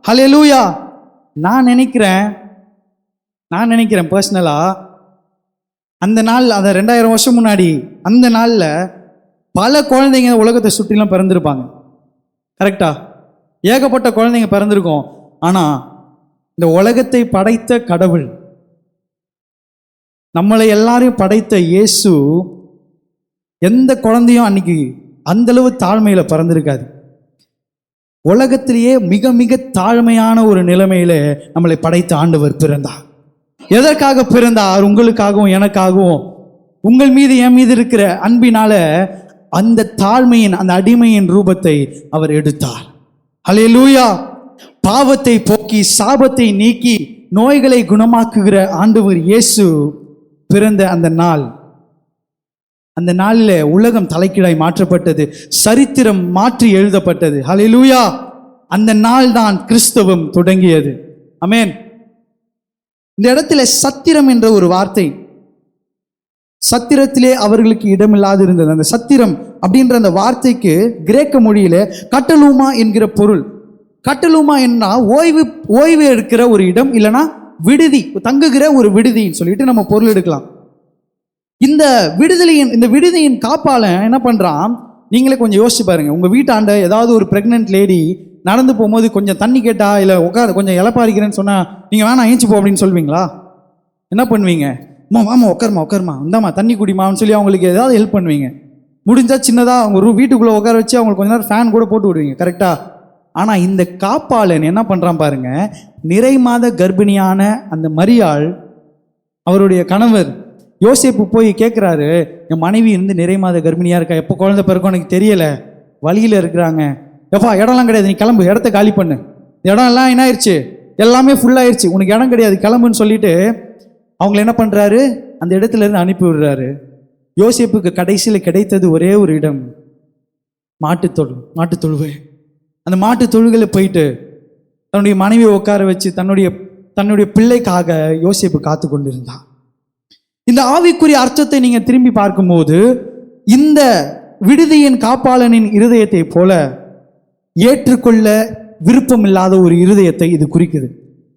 ஹல்லேலூயா. நான் நினைக்கிறேன் பர்சனலாக, அந்த நாள், அந்த 2000 வருஷம் முன்னாடி அந்த நாளில் பல குழந்தைங்க உலகத்தை சுற்றிலாம் பிறந்திருப்பாங்க. கரெக்டா? ஏகப்பட்ட குழந்தைங்க பிறந்திருக்கும். ஆனால் இந்த உலகத்தை படைத்த கடவுள், நம்மளை எல்லாரையும் படைத்த இயேசு, எந்த குழந்தையும் அன்னைக்கு அந்தளவு தாழ்மையில் பிறந்திருக்காது. உலகத்திலேயே மிக மிக தாழ்மையான ஒரு நிலைமையில நம்மளை படைத்த ஆண்டவர் பிறந்தார். எதற்காக பிறந்தார்? உங்களுக்காகவும் எனக்காகவும். உங்கள் மீது என் மீது இருக்கிற அன்பினால அந்த தாழ்மையின், அந்த அடிமையின் ரூபத்தை அவர் எடுத்தார். ஹல்லேலூயா. பாவத்தை போக்கி சாபத்தை நீக்கி நோய்களை குணமாக்குகிற ஆண்டவர் இயேசு பிறந்த அந்த நாள், அந்த நாளில் உலகம் தலைக்கீழாய் மாற்றப்பட்டது, சரித்திரம் மாற்றி எழுதப்பட்டது. ஹல்லேலூயா. அந்த நாள் தான் கிறிஸ்தவம் தொடங்கியது. ஆமென். இந்த இடத்துல சத்திரம் என்ற ஒரு வார்த்தை, சத்திரத்திலே அவர்களுக்கு இடமில்லாது இருந்தது. அந்த சத்திரம் அப்படின்ற அந்த வார்த்தைக்கு கிரேக்க மொழியில கட்டலூமா என்கிற பொருள். கட்டலூமா என்ன? ஓய்வு எடுக்கிற ஒரு இடம், இல்லைன்னா விடுதி, தங்குகிற ஒரு விடுதின்னு சொல்லிட்டு நம்ம பொருள் எடுக்கலாம். இந்த விடுதியின் காப்பாளன் என்ன பண்றான்? நீங்களே கொஞ்சம் யோசிச்சு பாருங்க. உங்க வீட்டாண்ட ஏதாவது ஒரு பிரெக்னென்ட் லேடி நடந்து போகும்போது கொஞ்சம் தண்ணி கேட்டா, இல்லை உட்கார கொஞ்சம் இலப்பாரிக்கிறேன்னு சொன்னா, நீங்க வேணா ஏஞ்சி போ அப்படின்னு சொல்வீங்களா? என்ன பண்ணுவீங்க? மாமா உட்காருமா இந்தாம்மா தண்ணி குடிமான்னு சொல்லி அவங்களுக்கு ஏதாவது ஹெல்ப் பண்ணுவீங்க. முடிஞ்சா சின்னதாக அவங்க வீட்டுக்குள்ளே உட்கார வச்சு அவங்களுக்கு கொஞ்ச நேரம் ஃபேன் கூட போட்டு விடுவீங்க. கரெக்டா? ஆனால் இந்த காப்பாளன் என்ன பண்ணுறான் பாருங்க. நிறை மாத கர்ப்பிணியான அந்த மரியாள், அவருடைய கணவர் யோசேப்பு போய் கேட்குறாரு, என் மனைவி இருந்து நிறை மாத கர்ப்பிணியாக இருக்கா, எப்போ குழந்தை பிறக்கும் எனக்கு தெரியலை, வழியில் இருக்கிறாங்க, எப்பா இடம்லாம் கிடையாது, நீ கிளம்பு, இடத்த காலி பண்ணு, இடம் எல்லாம் என்ன ஆயிடுச்சு, எல்லாமே ஃபுல்லாகிடுச்சு, உனக்கு இடம் கிடையாது, கிளம்புன்னு சொல்லிட்டு அவங்களை என்ன பண்ணுறாரு, அந்த இடத்துல இருந்து அனுப்பி விடுறாரு. யோசேப்புக்கு கடைசியில் கிடைத்தது ஒரே ஒரு இடம், மாட்டுத்தொழுவை. அந்த மாட்டு தொழுகையில் போயிட்டு தன்னுடைய மனைவியை உட்கார வச்சு தன்னுடைய பிள்ளைக்காக யோசேப்பு காத்து கொண்டிருந்தான். இந்த ஆவிக்குரிய அர்த்தத்தை நீங்க திரும்பி பார்க்கும்போது, இந்த விடுதியின் காப்பாளனின் இருதயத்தை போல ஏற்றுக்கொள்ள விருப்பமில்லாத ஒரு இருதயத்தை இது குறிக்குது.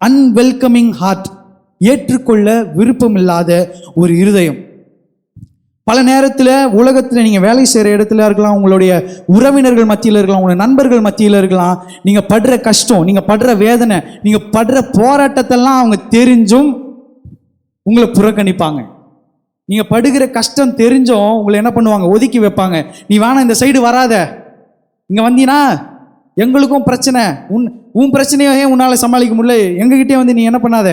அன்வெல்கமிங் ஹார்ட், ஏற்றுக்கொள்ள விருப்பமில்லாத ஒரு இருதயம். பல நேரத்தில் உலகத்தில் நீங்கள் வேலை செய்கிற இடத்துல இருக்கலாம், உங்களுடைய உறவினர்கள் மத்தியில் இருக்கலாம், உங்களுடைய நண்பர்கள் மத்தியில் இருக்கலாம், நீங்கள் படுற கஷ்டம், நீங்கள் படுற வேதனை, நீங்கள் படுற போராட்டத்தெல்லாம் அவங்க தெரிஞ்சும் உங்களை புறக்கணிப்பாங்க. நீங்கள் படுகிற கஷ்டம் தெரிஞ்சும் உங்களை என்ன பண்ணுவாங்க, ஒதுக்கி வைப்பாங்க. நீ வேணா இந்த சைடு வராத, இங்கே வந்தீனா எங்களுக்கும் பிரச்சனை, உன் பிரச்சனையே உன்னால் சமாளிக்க முடியல, எங்ககிட்டே வந்து நீ என்ன பண்ணாத,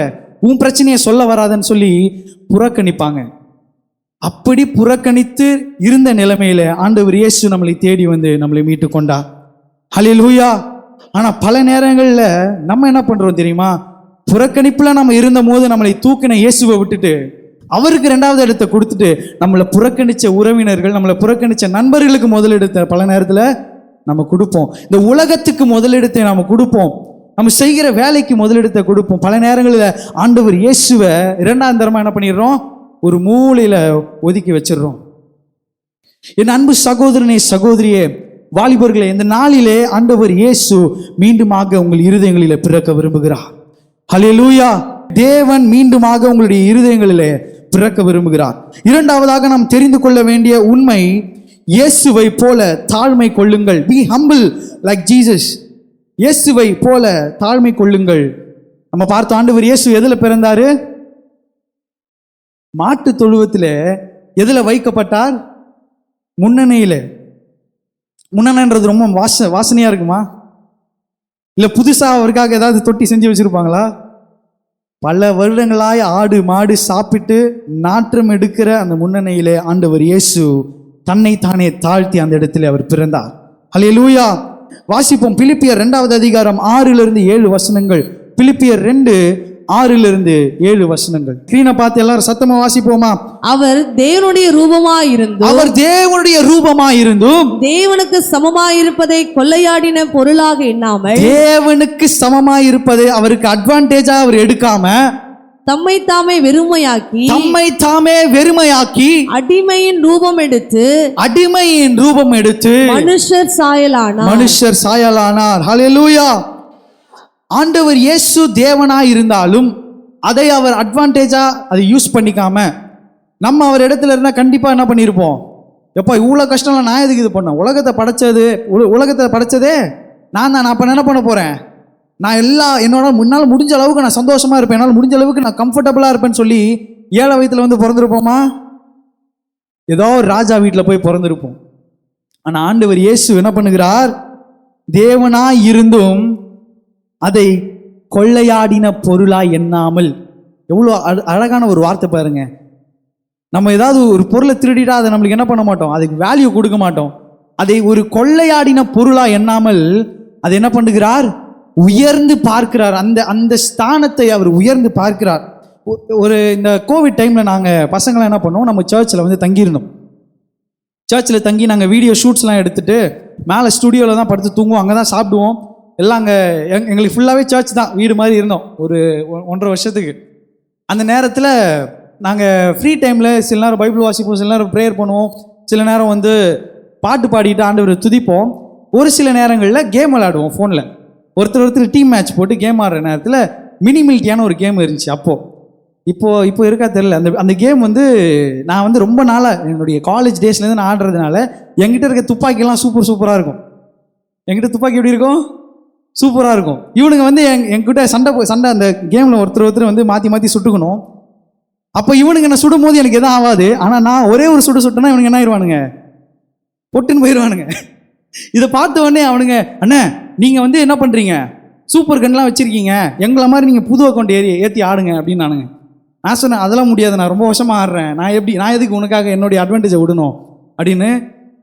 உன் பிரச்சனையை சொல்ல வராதன்னு சொல்லி புறக்கணிப்பாங்க. அப்படி புறக்கணித்து இருந்த நிலைமையில ஆண்டவர் இயேசு நம்மளை தேடி வந்து நம்மளை மீட்டு கொண்டார். ஹல்லேலூயா. ஆனா பல நேரங்களில் நம்ம என்ன பண்றோம் தெரியுமா, புறக்கணிப்புல நம்ம இருந்த போது நம்மளை தூக்கின இயேசுவை விட்டுட்டு அவருக்கு 2வது இடத்தை கொடுத்துட்டு நம்மளை புறக்கணிச்ச உறவினர்கள், நம்மளை புறக்கணிச்ச நண்பர்களுக்கு முதலிடத்தை பல நேரத்தில் நம்ம கொடுப்போம். இந்த உலகத்துக்கு முதலிடத்தை நம்ம கொடுப்போம், நம்ம செய்கிற வேலைக்கு முதலிடத்தை கொடுப்போம். பல நேரங்களில் ஆண்டவர் இயேசுவை 2வது தரமா என்ன பண்ணிடுறோம், ஒரு மூலையில ஒதுக்கி வச்சிடுறோம். என் அன்பு சகோதரனே சகோதரியே, வாலிபர்களே, இந்த நாளிலே ஆண்டவர் இயேசு மீண்டுமாக உங்கள் இருதயங்களிலே பிறக்க விரும்புகிறார். ஹல்லேலூயா. தேவன் மீண்டுமாக உங்களுடைய இருதயங்களிலே பிறக்க விரும்புகிறார். 2வதாக நாம் தெரிந்து கொள்ள வேண்டிய உண்மை, இயேசுவை போல தாழ்மை கொள்ளுங்கள். B humble like Jesus. இயேசுவை போல தாழ்மை கொள்ளுங்கள். நம்ம பார்த்த ஆண்டவர் இயேசு எதுல பிறந்தாரு? மாட்டு தொழுவத்தில். எதில் வைக்கப்பட்டார்? முன்னணியில். முன்னணின்றது ரொம்ப வாசனையாக இருக்குமா, இல்லை புதுசாக அவருக்காக ஏதாவது தொட்டி செஞ்சு வச்சுருப்பாங்களா? பல வருடங்களாய் ஆடு மாடு சாப்பிட்டு நாற்றம் எடுக்கிற அந்த முன்னணியிலே ஆண்டவர் இயேசு தன்னை தானே தாழ்த்தி அந்த இடத்துல அவர் பிறந்தார். ஹல்லேலூயா. வாசிப்போம். பிலிப்பியர் 2வது அதிகாரம் 6 to 7 வசனங்கள். பிலிப்பியர் 2, 6 7 வசனங்கள். ஸ்கிரீனை பார்த்து எல்லாரும் சத்தமா வாசிப்போமா? அவர் தேவனுடைய ரூபமாயிருந்தும் அவர் தேவனுடைய ரூபமாயிருந்தும் தேவனுக்கு சமமாயிருப்பதை கொள்ளையாடின பொருளாக எண்ணாமல் தேவனுக்கு சமமாயிருப்பதை அவருக்கு அட்வான்டேஜா அவர் எடுக்காம தம்மை தாமே வெறுமையாக்கி அடிமையின் ரூபம் எடுத்து மனுஷர் சாயலானார். ஹல்லேலூயா. ஆண்டவர் இயேசு தேவனாய் இருந்தாலும் அதை அவர் அட்வான்டேஜா அதை யூஸ் பண்ணிக்காம நம்ம அவர் இடத்துல இருந்தா கண்டிப்பா என்ன பண்ணியிருப்போம்? எப்போ இவ்வளோ கஷ்டம்லாம் நான் எதுக்கு இது பண்ணேன்? உலகத்தை படைச்சதே நான் தான். அப்போ என்ன பண்ண போறேன்? நான் என்னால் முடிஞ்ச அளவுக்கு நான் சந்தோஷமா இருப்பேன், என்னால் முடிஞ்ச அளவுக்கு நான் கம்ஃபர்டபுளாக இருப்பேன்னு சொல்லி 7 வயதுல வந்து பிறந்திருப்போமா? ஏதோ ஒரு ராஜா வீட்டில் போய் பிறந்திருப்போம். ஆனால் ஆண்டவர் இயேசு என்ன பண்ணுகிறார்? தேவனாய் இருந்தும் அதை கொள்ளையாடின பொருளாய் எண்ணாமல். எவ்வளோ அழகான ஒரு வார்த்தை பாருங்க. நம்ம ஏதாவது ஒரு பொருளை திருடிட்டா அதை நம்மளுக்கு என்ன பண்ண மாட்டோம்? அதுக்கு வேல்யூ கொடுக்க மாட்டோம். அதை ஒரு கொள்ளையாடின பொருளாய் எண்ணாமல் அதை என்ன பண்ணுகிறார்? உயர்ந்து பார்க்கிறார். அந்த ஸ்தானத்தை அவர் உயர்ந்து பார்க்கிறார். ஒரு இந்த கோவிட் டைமில் நாங்கள் பசங்களாம் என்ன பண்ணோம், நம்ம சர்ச்சில் வந்து தங்கியிருந்தோம். சர்ச்சில் தங்கி நாங்கள் வீடியோ ஷூட்ஸ்லாம் எடுத்துகிட்டு மேலே ஸ்டுடியோவில் தான் படுத்து தூங்குவோம், அங்கே தான் சாப்பிடுவோம். எல்லாம் அங்கே எங்களுக்கு ஃபுல்லாகவே சர்ச் தான், வீடு மாதிரி இருந்தோம் ஒரு 1.5 வருஷத்துக்கு. அந்த நேரத்தில் நாங்கள் ஃப்ரீ டைமில் சில நேரம் பைபிள் வாசிப்போம், சில நேரம் ப்ரேயர் பண்ணுவோம், சில நேரம் வந்து பாட்டு பாடிட்டு ஆண்டவரை துதிப்போம். ஒரு சில நேரங்களில் கேம் விளையாடுவோம் ஃபோனில். ஒருத்தர் டீம் மேட்ச் போட்டு கேம் ஆடுற நேரத்தில் மினி மில்கியான ஒரு கேம் இருந்துச்சு. இப்போ இருக்கா தெரியல. அந்த கேம் வந்து நான் வந்து ரொம்ப நாளாக என்னுடைய காலேஜ் டேஸ்லேருந்து நான் ஆடுறதுனால என்கிட்ட இருக்க துப்பாக்கிலாம் சூப்பராக இருக்கும். என்கிட்ட துப்பாக்கி எப்படி இருக்கும்? சூப்பராக இருக்கும். இவனுங்க வந்து என்கிட்ட சண்டை அந்த கேமில் ஒருத்தர் வந்து மாற்றி சுட்டுக்கணும். அப்போ இவனுங்க என்ன சுடும் போது எனக்கு எதுவும் ஆகாது. ஆனால் நான் ஒரே ஒரு சுட்டேன்னா இவனுங்க என்ன ஆயிடுவானுங்க? பொட்டுன்னு போயிடுவானுங்க. இதை பார்த்த உடனே அவனுங்க, அண்ணே நீங்கள் வந்து என்ன பண்ணுறீங்க, சூப்பர் கன்லாம் வச்சுருக்கீங்க, எங்களை மாதிரி நீங்கள் புது அக்கௌண்ட் ஏற்றி ஆடுங்க அப்படின்னு நானுங்க. நான் சொன்னேன், அதெல்லாம் முடியாது, நான் ரொம்ப வருஷமாக ஆடுறேன், நான் எதுக்கு உனக்காக என்னுடைய அட்வான்டேஜை விடணும் அப்படின்னு.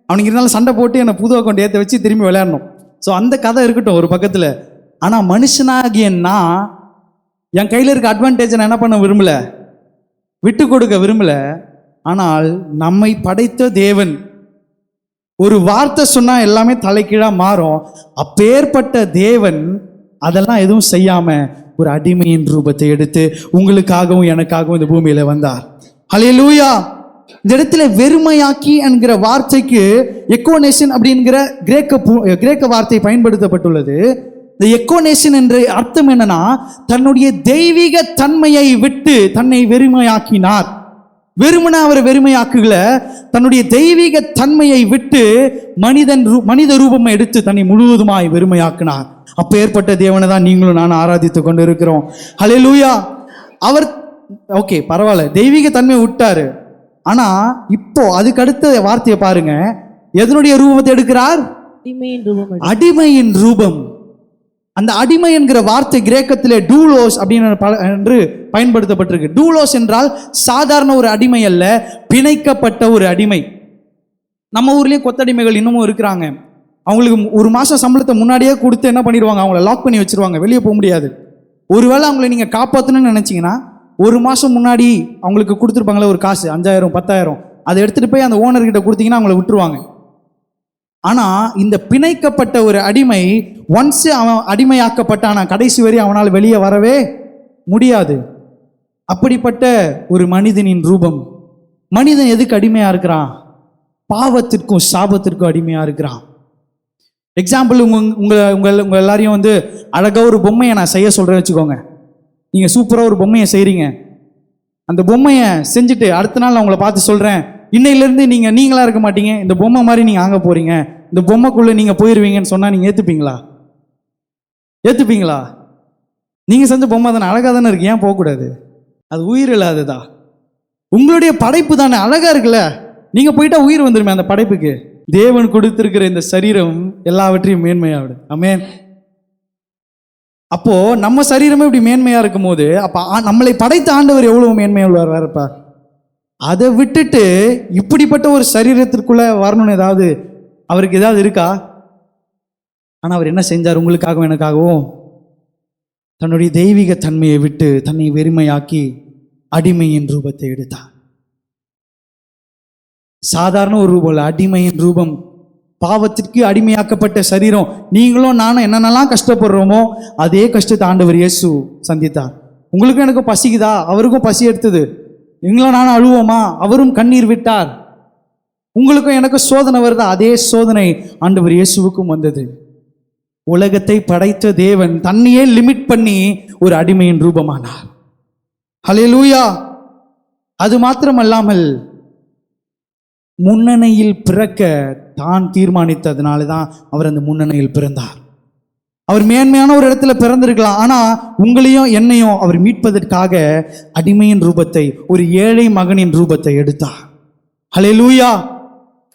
அவனுக்கு இருந்தாலும் சண்டை போட்டு என்னை புது அக்கௌண்ட் ஏற்ற வச்சு திரும்பி விளையாடணும். ஸோ அந்த கதை இருக்கட்டும் ஒரு பக்கத்தில். ஆனால் மனுஷனாகிய நான் என் கையில் இருக்க அட்வான்டேஜை நான் என்ன பண்ண விரும்பலை, விட்டு கொடுக்க விரும்பலை. ஆனால் நம்மை படைத்த தேவன் ஒரு வார்த்தை சொன்னா எல்லாமே தலைகீழா மாறும். அப்பேற்பட்ட தேவன் அதெல்லாம் எதுவும் செய்யாம ஒரு அடிமையின் ரூபத்தை எடுத்து உங்களுக்காகவும் எனக்காகவும் இந்த பூமியில வந்தார். ஹல்லேலூயா. இந்த இடத்துல வெறுமையாக்கி என்கிற வார்த்தைக்கு எக்கோனேஷன் அப்படிங்கிற கிரேக்க வார்த்தை பயன்படுத்தப்பட்டுள்ளது. இந்த எக்கோனேஷன் என்ற அர்த்தம் என்னன்னா, தன்னுடைய தெய்வீக தன்மையை விட்டு தன்னை வெறுமையாக்கினார். வெறுமனா அவரை வெறுமையாக்குல, தன்னுடைய தெய்வீக தன்மையை விட்டு மனித ரூபம் எடுத்து தன்னை முழுவதுமாய் வெறுமையாக்கினார். அப்ப ஏற்பட்ட தேவனை தான் நீங்களும் நானும் ஆராதித்து கொண்டு இருக்கிறோம். ஹல்லேலூயா. அவர் ஓகே பரவாயில்ல, தெய்வீக தன்மையை விட்டாரு. ஆனா இப்போ அதுக்கு அடுத்த வார்த்தையை பாருங்க, எதனுடைய ரூபத்தை எடுக்கிறார்? அடிமையின் ரூபம். அந்த அடிமை என்கிற வார்த்தை கிரேக்கத்திலே டூலோஸ் அப்படின்னு பயன்படுத்தப்பட்டிருக்கு. டூலோஸ் என்றால் சாதாரண ஒரு அடிமை அல்ல, பிணைக்கப்பட்ட ஒரு அடிமை. நம்ம ஊர்லயும் கொத்தடிமைகள் இன்னமும் இருக்கிறாங்க. அவங்களுக்கு 1 மாசம் சம்பளத்தை முன்னாடியே கொடுத்து என்ன பண்ணிடுவாங்க, அவங்கள லாக் பண்ணி வச்சிருவாங்க, வெளியே போக முடியாது. ஒருவேளை அவங்களை நீங்க காப்பாற்றணும்னு நினைச்சீங்கன்னா 1 மாசம் முன்னாடி அவங்களுக்கு கொடுத்துருப்பாங்களே ஒரு காசு 5000 10,000, அதை எடுத்துட்டு போய் அந்த ஓனர்கிட்ட கொடுத்தீங்கன்னா அவங்கள விட்டுருவாங்க. ஆனா இந்த பிணைக்கப்பட்ட ஒரு அடிமை ஒன்ஸ் அவன் அடிமையாக்கப்பட்டானா கடைசி வரை அவனால் வெளியே வரவே முடியாது. அப்படிப்பட்ட ஒரு மனிதனின் ரூபம். மனிதன் எதுக்கு அடிமையா இருக்கிறான்? பாவத்திற்கும் சாபத்திற்கும் அடிமையா இருக்கிறான். எக்ஸாம்பிள், உங்க எல்லாரையும் வந்து அழகா ஒரு பொம்மையை நான் செய்ய சொல்றேன்னு வச்சுக்கோங்க. நீங்க சூப்பரா ஒரு பொம்மையை செய்றீங்க. அந்த பொம்மையை செஞ்சுட்டு அடுத்த நாள் நான் உங்களை பார்த்து சொல்றேன், இன்னையிலேருந்து நீங்களா இருக்க மாட்டீங்க, இந்த பொம்மை மாதிரி நீங்க ஆக போறீங்க, இந்த பொம்மைக்குள்ள நீங்க போயிருவீங்கன்னு சொன்னா நீங்க ஏத்துப்பீங்களா? நீங்க செஞ்ச பொம்மை தானே, அழகா தானே இருக்கு, ஏன் போகக்கூடாது? அது உயிர் இல்லாததா? உங்களுடைய படைப்பு தானே அழகா இருக்குல்ல, நீங்க போயிட்டா உயிர் வந்துருமே அந்த படைப்புக்கு. தேவன் கொடுத்திருக்கிற இந்த சரீரம் எல்லாவற்றையும் மேன்மையாவிடும். ஆமென். அப்போ நம்ம சரீரமே இப்படி மேன்மையா இருக்கும் போது அப்ப நம்மளை படைத்த ஆண்டவர் எவ்வளவு மேன்மையா உள்ளார்ப்பா. அதை விட்டுட்டு இப்படிப்பட்ட ஒரு சரீரத்திற்குள்ள வரணும்னு ஏதாவது அவருக்கு ஏதாவது இருக்கா? ஆனா அவர் என்ன செஞ்சார்? உங்களுக்காகவும் எனக்காகவும் தன்னுடைய தெய்வீக தன்மையை விட்டு தன்னை வெறுமையாக்கி அடிமையின் ரூபத்தை எடுத்தார். சாதாரண ஒரு ரூபம் இல்ல, அடிமையின் ரூபம். பாவத்திற்கு அடிமையாக்கப்பட்ட சரீரம். நீங்களும் நானும் என்னென்னலாம் கஷ்டப்படுறோமோ அதே கஷ்டத்தை ஆண்டவர் இயேசு சந்தித்தார். உங்களுக்கும் எனக்கும் பசிக்குதா? அவருக்கும் பசி எடுத்தது. நீங்களும் நானும் அழுவோமா? அவரும் கண்ணீர் விட்டார். உங்களுக்கும் எனக்கும் சோதனை வருதா? அதே சோதனை ஆண்டவர் இயேசுவுக்கும் வந்தது. உலகத்தை படைத்த தேவன் தன்னையே லிமிட் பண்ணி ஒரு அடிமையின் ரூபமானார். ஹல்லேலூயா. அது மாத்திரமல்லாமல் முன்னணியில் பிறக்க தான் தீர்மானித்ததுனால தான் அவர் அந்த முன்னணியில் பிறந்தார். அவர் மேன்மையான ஒரு இடத்துல பிறந்திருக்கலாம், ஆனா உங்களையும் என்னையும் அவர் மீட்பதற்காக அடிமையின் ரூபத்தை, ஒரு ஏழை மகனின் ரூபத்தை எடுத்தார். ஹல்லேலூயா.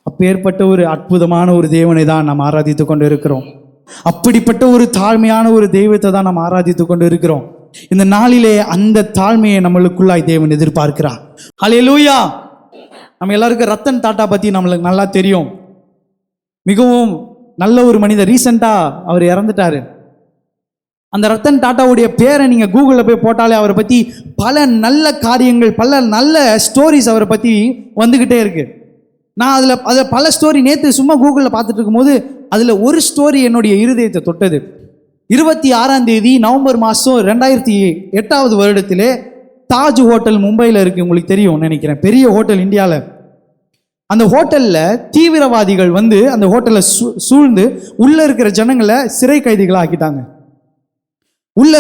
அப்பேற்பட்ட ஒரு அற்புதமான ஒரு தேவனை தான் நாம் ஆராதித்து கொண்டு இருக்கிறோம். அப்படிப்பட்ட ஒரு தாழ்மையான ஒரு தெய்வத்தை தான் நாம் ஆராதித்து கொண்டு இருக்கிறோம். இந்த நாளிலே அந்த தாழ்மையை நம்மளுக்குள்ளாய் தேவன் எதிர்பார்க்கிறார். ஹல்லேலூயா. நம்ம எல்லாருக்கும் ரத்தன் டாட்டா பற்றி நம்மளுக்கு நல்லா தெரியும். மிகவும் நல்ல ஒரு மனிதர். ரீசெண்டாக அவர் இறந்துட்டாரு. அந்த ரத்தன் டாட்டாவுடைய பேரை நீங்கள் கூகுளில் போய் போட்டாலே அவரை பற்றி பல நல்ல காரியங்கள், பல நல்ல ஸ்டோரிஸ் அவரை பற்றி வந்துக்கிட்டே இருக்கு. நான் அதில் பல ஸ்டோரி நேற்று சும்மா கூகுளில் பார்த்துட்டு இருக்கும்போது அதில் ஒரு ஸ்டோரி என்னுடைய இருதயத்தை தொட்டது. 26ஆம் தேதி நவம்பர் மாதம் 2008 வருடத்திலே தாஜ் ஹோட்டல் மும்பையில் இருக்குது, உங்களுக்கு தெரியும் நினைக்கிறேன், பெரிய ஹோட்டல் இந்தியாவில். அந்த ஹோட்டலில் தீவிரவாதிகள் வந்து அந்த ஹோட்டலை சூழ்ந்து உள்ளே இருக்கிற ஜனங்களை சிறை கைதிகளாக ஆக்கிட்டாங்க. உள்ள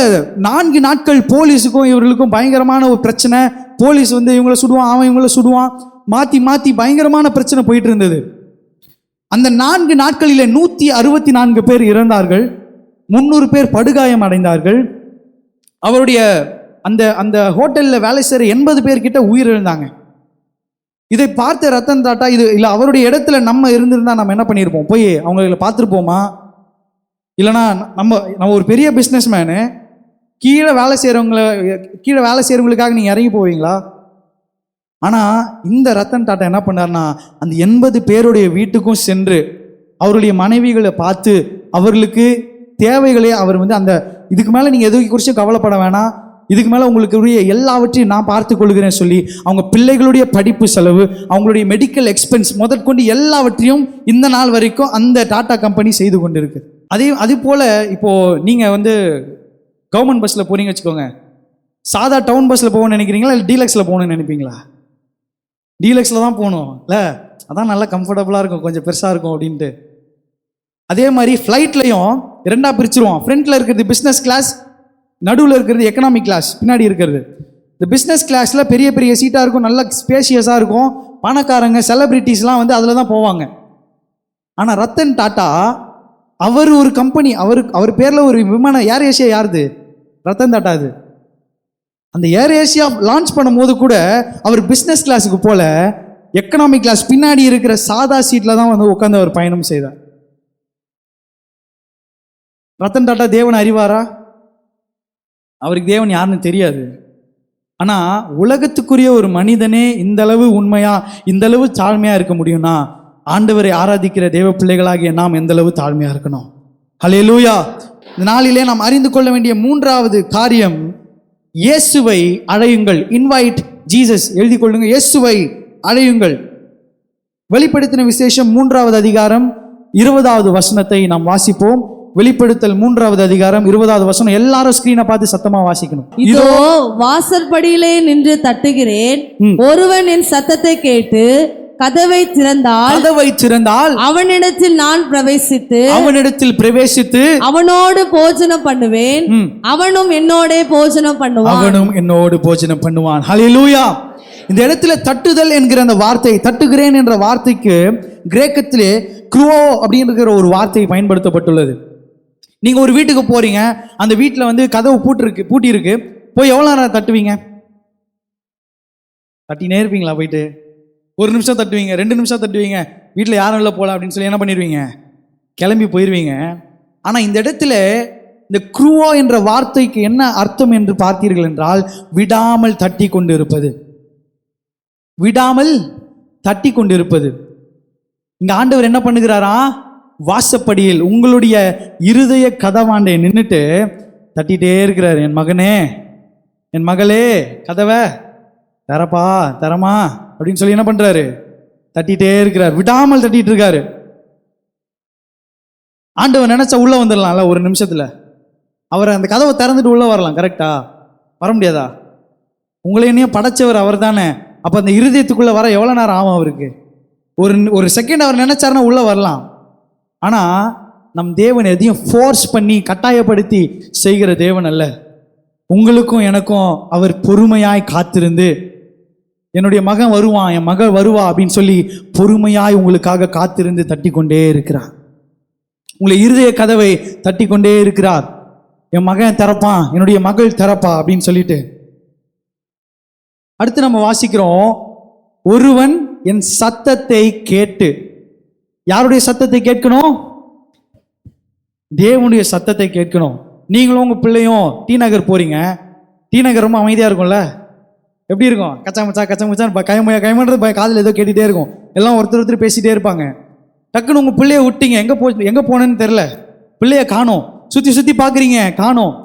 4 நாட்கள் போலீஸுக்கும் இவர்களுக்கும் பயங்கரமான ஒரு பிரச்சனை. போலீஸ் வந்து இவங்கள சுடுவான், அவன் இவங்கள சுடுவான், மாற்றி மாற்றி பயங்கரமான பிரச்சனை போயிட்டு இருந்தது. அந்த 4 நாட்களில் 164 பேர் இறந்தார்கள், 300 பேர் படுகாயம் அடைந்தார்கள். அவருடைய அந்த அந்த ஹோட்டலில் வேலை செய்கிற 80 பேர்கிட்ட உயிரிழந்தாங்க. இதை பார்த்த ரத்தன் டாட்டா, இது இல்லை அவருடைய இடத்துல நம்ம இருந்திருந்தா நம்ம என்ன பண்ணியிருப்போம்? போய் அவங்கள பார்த்துருப்போமா? இல்லைனா நம்ம ஒரு பெரிய பிஸ்னஸ் மேனு, கீழே வேலை செய்கிறவங்களுக்காக நீங்கள் இறங்கி போவீங்களா? ஆனால் இந்த ரத்தன் டாட்டா என்ன பண்ணார்னா, அந்த 80 பேருடைய வீட்டுக்கும் சென்று அவருடைய மனைவிகளை பார்த்து அவர்களுக்கு தேவைகளே அவர் வந்து அந்த இதுக்கு மேலே நீங்கள் எதுக்கு குறித்தும் கவலைப்பட வேணாம், இதுக்கு மேலே உங்களுக்கு எல்லாவற்றையும் நான் பார்த்து கொள்கிறேன்னு சொல்லி அவங்க பிள்ளைகளுடைய படிப்பு செலவு, அவங்களுடைய மெடிக்கல் எக்ஸ்பென்ஸ் முதற்கொண்டு எல்லாவற்றையும் இந்த நாள் வரைக்கும் அந்த டாடா கம்பெனி செய்து கொண்டு இருக்கு. அதே போல் இப்போது நீங்கள் வந்து கவர்மெண்ட் பஸ்ஸில் போகிறீங்க வச்சுக்கோங்க, சாதா டவுன் பஸ்ஸில் போகணும்னு நினைக்கிறீங்களா இல்லை டீலக்ஸில் போகணும்னு நினைப்பீங்களா? டீலக்ஸில் தான் போகணும் இல்லை, அதான் நல்லா கம்ஃபர்டபுளாக இருக்கும், கொஞ்சம் பெருசாக இருக்கும் அப்படின்ட்டு. அதே மாதிரி ஃப்ளைட்லையும் 2ஆக பிரிச்சுருவோம். ஃப்ரண்ட்டில் இருக்கிறது பிஸ்னஸ் கிளாஸ், நடுவில் இருக்கிறது எக்கனாமிக் கிளாஸ், பின்னாடி இருக்கிறது. இந்த பிஸ்னஸ் கிளாஸில் பெரிய பெரிய சீட்டாக இருக்கும், நல்லா ஸ்பேஷியஸாக இருக்கும், பணக்காரங்க செலிப்ரிட்டிஸ்லாம் வந்து அதில் தான் போவாங்க. ஆனால் ரத்தன் டாட்டா அவர் ஒரு கம்பெனி, அவர் பேரில் ஒரு விமானம், ஏர் ஏஷியா யாருது? ரத்தன் டாட்டா. அது அந்த ஏர் ஏஷியா லான்ச் பண்ணும்போது கூட அவர் பிஸ்னஸ் கிளாஸுக்கு போல எக்கனாமிக் கிளாஸ் பின்னாடி இருக்கிற சாதா சீட்டில் தான் வந்து உட்காந்து அவர் பயணம் செய்தார். ரத்தன் டாட்டா தேவன் அறிவாரா? அவருக்கு தேவன் யாருன்னு தெரியாது. ஆனால் உலகத்துக்குரிய ஒரு மனிதனே இந்தளவு உண்மையா, இந்தளவு தாழ்மையாக இருக்க முடியும்னா ஆண்டவரை ஆராதிக்கிற தேவ பிள்ளைகளாகிய நாம் எந்தளவு தாழ்மையாக இருக்கணும். ஹல்லேலூயா. இந்த நாளிலே நாம் அறிந்து கொள்ள வேண்டிய 3வது காரியம், இயேசுவை அழையுங்கள். Invite Jesus. எழுதி கொள்ளுங்க, இயேசுவை அழையுங்கள். வெளிப்படுத்தின விசேஷம் 3வது அதிகாரம் 20வது வசனத்தை நாம் வாசிப்போம். வெளிப்படுத்தல் 3வது அதிகாரம் 20வது வசனம். எல்லாரும் ஸ்கிரீனை பார்த்து சத்தமா வாசிக்கணும். இதோ வாசற்படியிலே நின்று தட்டுகிறேன், ஒருவன் என் சத்தத்தை கேட்டு கதவை திறந்தால் அவனிடத்தில் நான் பிரவேசித்து அவனோடு போஜனம் பண்ணுவேன், அவனும் என்னோட போஜனம் பண்ணுவான். ஹல்லேலூயா. இந்த இடத்துல தட்டுதல் என்கிற அந்த வார்த்தை, தட்டுகிறேன் என்ற வார்த்தைக்கு கிரேக்கத்திலே க்ரூவோ அப்படிங்கிற ஒரு வார்த்தை பயன்படுத்தப்பட்டுள்ளது. நீங்க ஒரு வீட்டுக்கு போறீங்க, அந்த வீட்டில் வந்து கதவு பூட்டி இருக்கு, போய் எவ்வளோ நேரம் தட்டுவீங்க? தட்டினே இருப்பீங்களா? போயிட்டு 1 நிமிஷம் தட்டுவீங்க, 2 நிமிஷம் தட்டுவீங்க, வீட்டில் யாரும் இல்லை போல அப்படின்னு சொல்லி என்ன பண்ணிடுவீங்க? கிளம்பி போயிடுவீங்க. ஆனால் இந்த இடத்துல இந்த க்ரூவோ என்ற வார்த்தைக்கு என்ன அர்த்தம் என்று பார்த்தீர்கள் என்றால், விடாமல் தட்டி கொண்டு இருப்பது. விடாமல் தட்டி கொண்டு இருப்பது. இங்க ஆண்டவர் என்ன பண்ணுகிறாரா? வாசப்படியில் உங்களுடைய இருதய கதவாண்டை நின்றுட்டு தட்டிகிட்டே இருக்கிறார். என் மகனே, என் மகளே, கதவை தரப்பா, தரமா அப்படின்னு சொல்லி என்ன பண்றாரு? தட்டிகிட்டே இருக்கிறார், விடாமல் தட்டிட்டு இருக்காரு. ஆண்டவர் நினைச்சா உள்ள வந்துடலாம்ல ஒரு நிமிஷத்துல. அவர் அந்த கதவை திறந்துட்டு உள்ள வரலாம், கரெக்டா? வர முடியாதா? உங்களை என்னையும் படைச்சவர் அவர் தானே. அப்போ அந்த இருதயத்துக்குள்ள வர எவ்வளோ நேரம் ஆகும் அவருக்கு? ஒரு செகண்ட் அவர் நினைச்சாருன்னா உள்ள வரலாம். ஆனால் நம் தேவன் எதையும் ஃபோர்ஸ் பண்ணி கட்டாயப்படுத்தி செய்கிற தேவன் அல்ல. உங்களுக்கும் எனக்கும் அவர் பொறுமையாய் காத்திருந்து, என்னுடைய மகன் வருவான், என் மகள் வருவா அப்படின்னு சொல்லி பொறுமையாய் உங்களுக்காக காத்திருந்து தட்டி கொண்டே இருக்கிறார். உங்களை இருதய கதவை தட்டி கொண்டே இருக்கிறார். என் மகன் திறப்பான், என்னுடைய மகள் திறப்பா அப்படின்னு சொல்லிட்டு. அடுத்து நம்ம வாசிக்கிறோம், ஒருவன் என் சத்தத்தை கேட்டு. யாருடைய சத்தத்தை கேட்கணும்? தேவனுடைய சத்தத்தை கேட்கணும். நீங்களும் உங்க பிள்ளையும் டி நகர் போறீங்க. டி நகர் ரொம்ப அமைதியா இருக்கும்ல? எப்படி இருக்கும்? கச்சா மச்சா கச்சா மச்சான் கைமன்றது காதில் ஏதோ கேட்டுட்டே இருக்கும். எல்லாம் ஒருத்தர் பேசிட்டே இருப்பாங்க. டக்குன்னு உங்க பிள்ளைய விட்டீங்க, எங்க போனேன்னு தெரியல, பிள்ளைய காணோம், சுத்தி பாக்குறீங்க, காணோம்.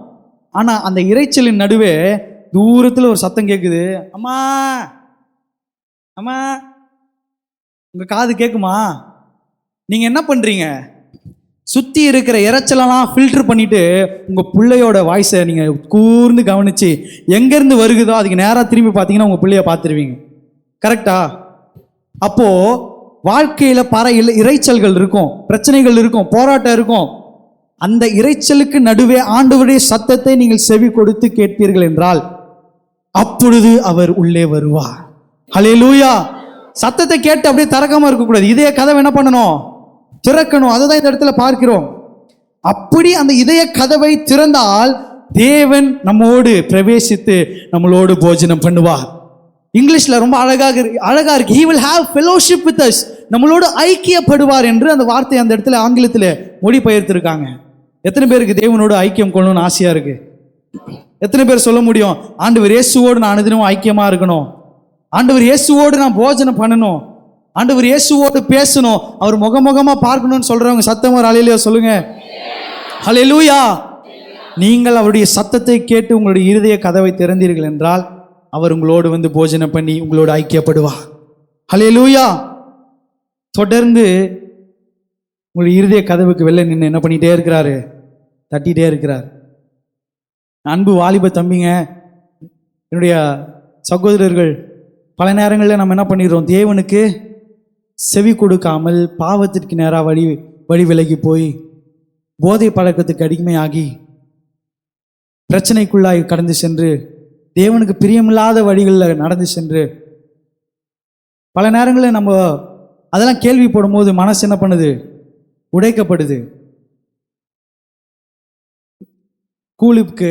ஆனா அந்த இரைச்சலின் நடுவே தூரத்துல ஒரு சத்தம் கேட்குது, அம்மா அம்மா. உங்க காது கேட்குமா? நீங்க என்ன பண்றீங்க? சுத்தி இருக்கிற இரைச்சலெல்லாம் ஃபில்டர் பண்ணிட்டு உங்க பிள்ளையோட வாய்ஸை நீங்க கூர்ந்து கவனிச்சு எங்கேருந்து வருகுதோ அதுக்கு நேராக திரும்பி பார்த்தீங்கன்னா உங்க பிள்ளைய பார்த்துருவீங்க. கரெக்டா? அப்போ வாழ்க்கையில இரைச்சல்கள் இருக்கும், பிரச்சனைகள் இருக்கும், போராட்டம் இருக்கும். அந்த இரைச்சலுக்கு நடுவே ஆண்டவருடைய சத்தத்தை நீங்கள் செவி கொடுத்து கேட்பீர்கள் என்றால் அப்பொழுது அவர் உள்ளே வருவார். ஹல்லேலூயா. சத்தத்தை கேட்டு அப்படியே திறக்காம இருக்கக்கூடாது. இதய கதவை என்ன பண்ணணும்? திறக்கணும். அதுதான் இந்த இடத்துல பார்க்கிறோம். அப்படி அந்த இதய கதவை திறந்தால் தேவன் நம்மோடு பிரவேசித்து நம்மளோடு போஜனம் பண்ணுவார். இங்கிலீஷ்ல ரொம்ப அழகா இருக்கு. He will have fellowship with us. நம்மளோடு ஐக்கியப்படுவார் என்று அந்த வார்த்தை அந்த இடத்துல ஆங்கிலத்தில் மொழிபெயர்த்திருக்காங்க. எத்தனை பேருக்கு தேவனோடு ஐக்கியம் கொள்ளணும்னு ஆசையா இருக்கு? எத்தனை பேர் சொல்ல முடியும், ஆண்டவர் இயேசுவோடு நான் அனுதினமும் ஐக்கியமா இருக்கணும், ஆண்டவர் இயேசுவோடு நான் போஜனம் பண்ணணும், ஆண்டவர் இயேசுவோடு பேசணும், அவர் முகமுகமா பார்க்கணும்னு சொல்றவங்க சத்தமா ஒரு ஹல்லேலூயா சொல்லுங்க. ஹல்லேலூயா. நீங்கள் அவருடைய சத்தத்தை கேட்டு உங்களுடைய இருதய கதவை திறந்தீர்கள் என்றால் அவர் உங்களோடு வந்து போஜனம் பண்ணி உங்களோடு ஐக்கியப்படுவார். ஹல்லேலூயா. தொடர்ந்து உங்களுடைய இருதய கதவுக்கு வெளில நின்று என்ன பண்ணிட்டே இருக்கிறாரு? தட்டிகிட்டே இருக்கிறார். அன்பு வாலிப தம்பிங்க, என்னுடைய சகோதரர்கள், பல நேரங்களில் நம்ம என்ன பண்ணிடுறோம்? தேவனுக்கு செவி கொடுக்காமல் பாவத்திற்கு நேராக வழி விலகி போய் போதை பழக்கத்துக்கு அடிமையாகி பிரச்சனைக்குள்ளாய் கடந்து சென்று தேவனுக்கு பிரியமில்லாத வழிகளில் நடந்து சென்று பல நேரங்களில் நம்ம அதெல்லாம் கேள்விப்படும் போது மனசு என்ன பண்ணுது? உடைக்கப்படுது. கூலிப்புக்கு,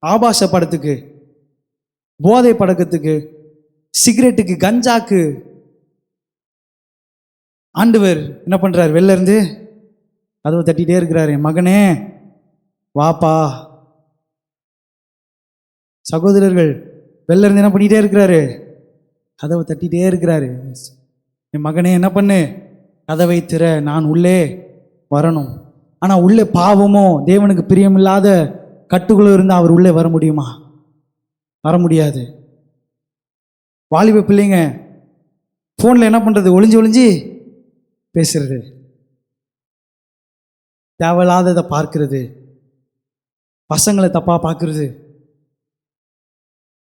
ஆபாச படத்துக்கு, போதை பழக்கத்துக்கு, சிகரெட்டுக்கு, கஞ்சாக்கு ஆண்டவர் என்ன பண்றார்? வெளில இருந்து கதவை தட்டிகிட்டே இருக்கிறார். என் மகனே வாப்பா. சகோதரர்கள், வெளில இருந்து என்ன பண்ணிட்டே இருக்கிறாரு? கதவை தட்டிகிட்டே இருக்கிறாரு. என் மகனே என்ன பண்ணு? கதவை திற, நான் உள்ளே வரணும். ஆனால் உள்ளே பாவமோ தேவனுக்கு பிரியமில்லாத கட்டுக்குள்ள இருந்து அவர் உள்ளே வர முடியுமா? வர முடியாது. வாலிப பிள்ளைங்க ஃபோனில் என்ன பண்ணுறது? ஒளிஞ்சு பேசுறது, தேவையில்லாததை பார்க்கறது, பசங்களை தப்பாக பார்க்கறது.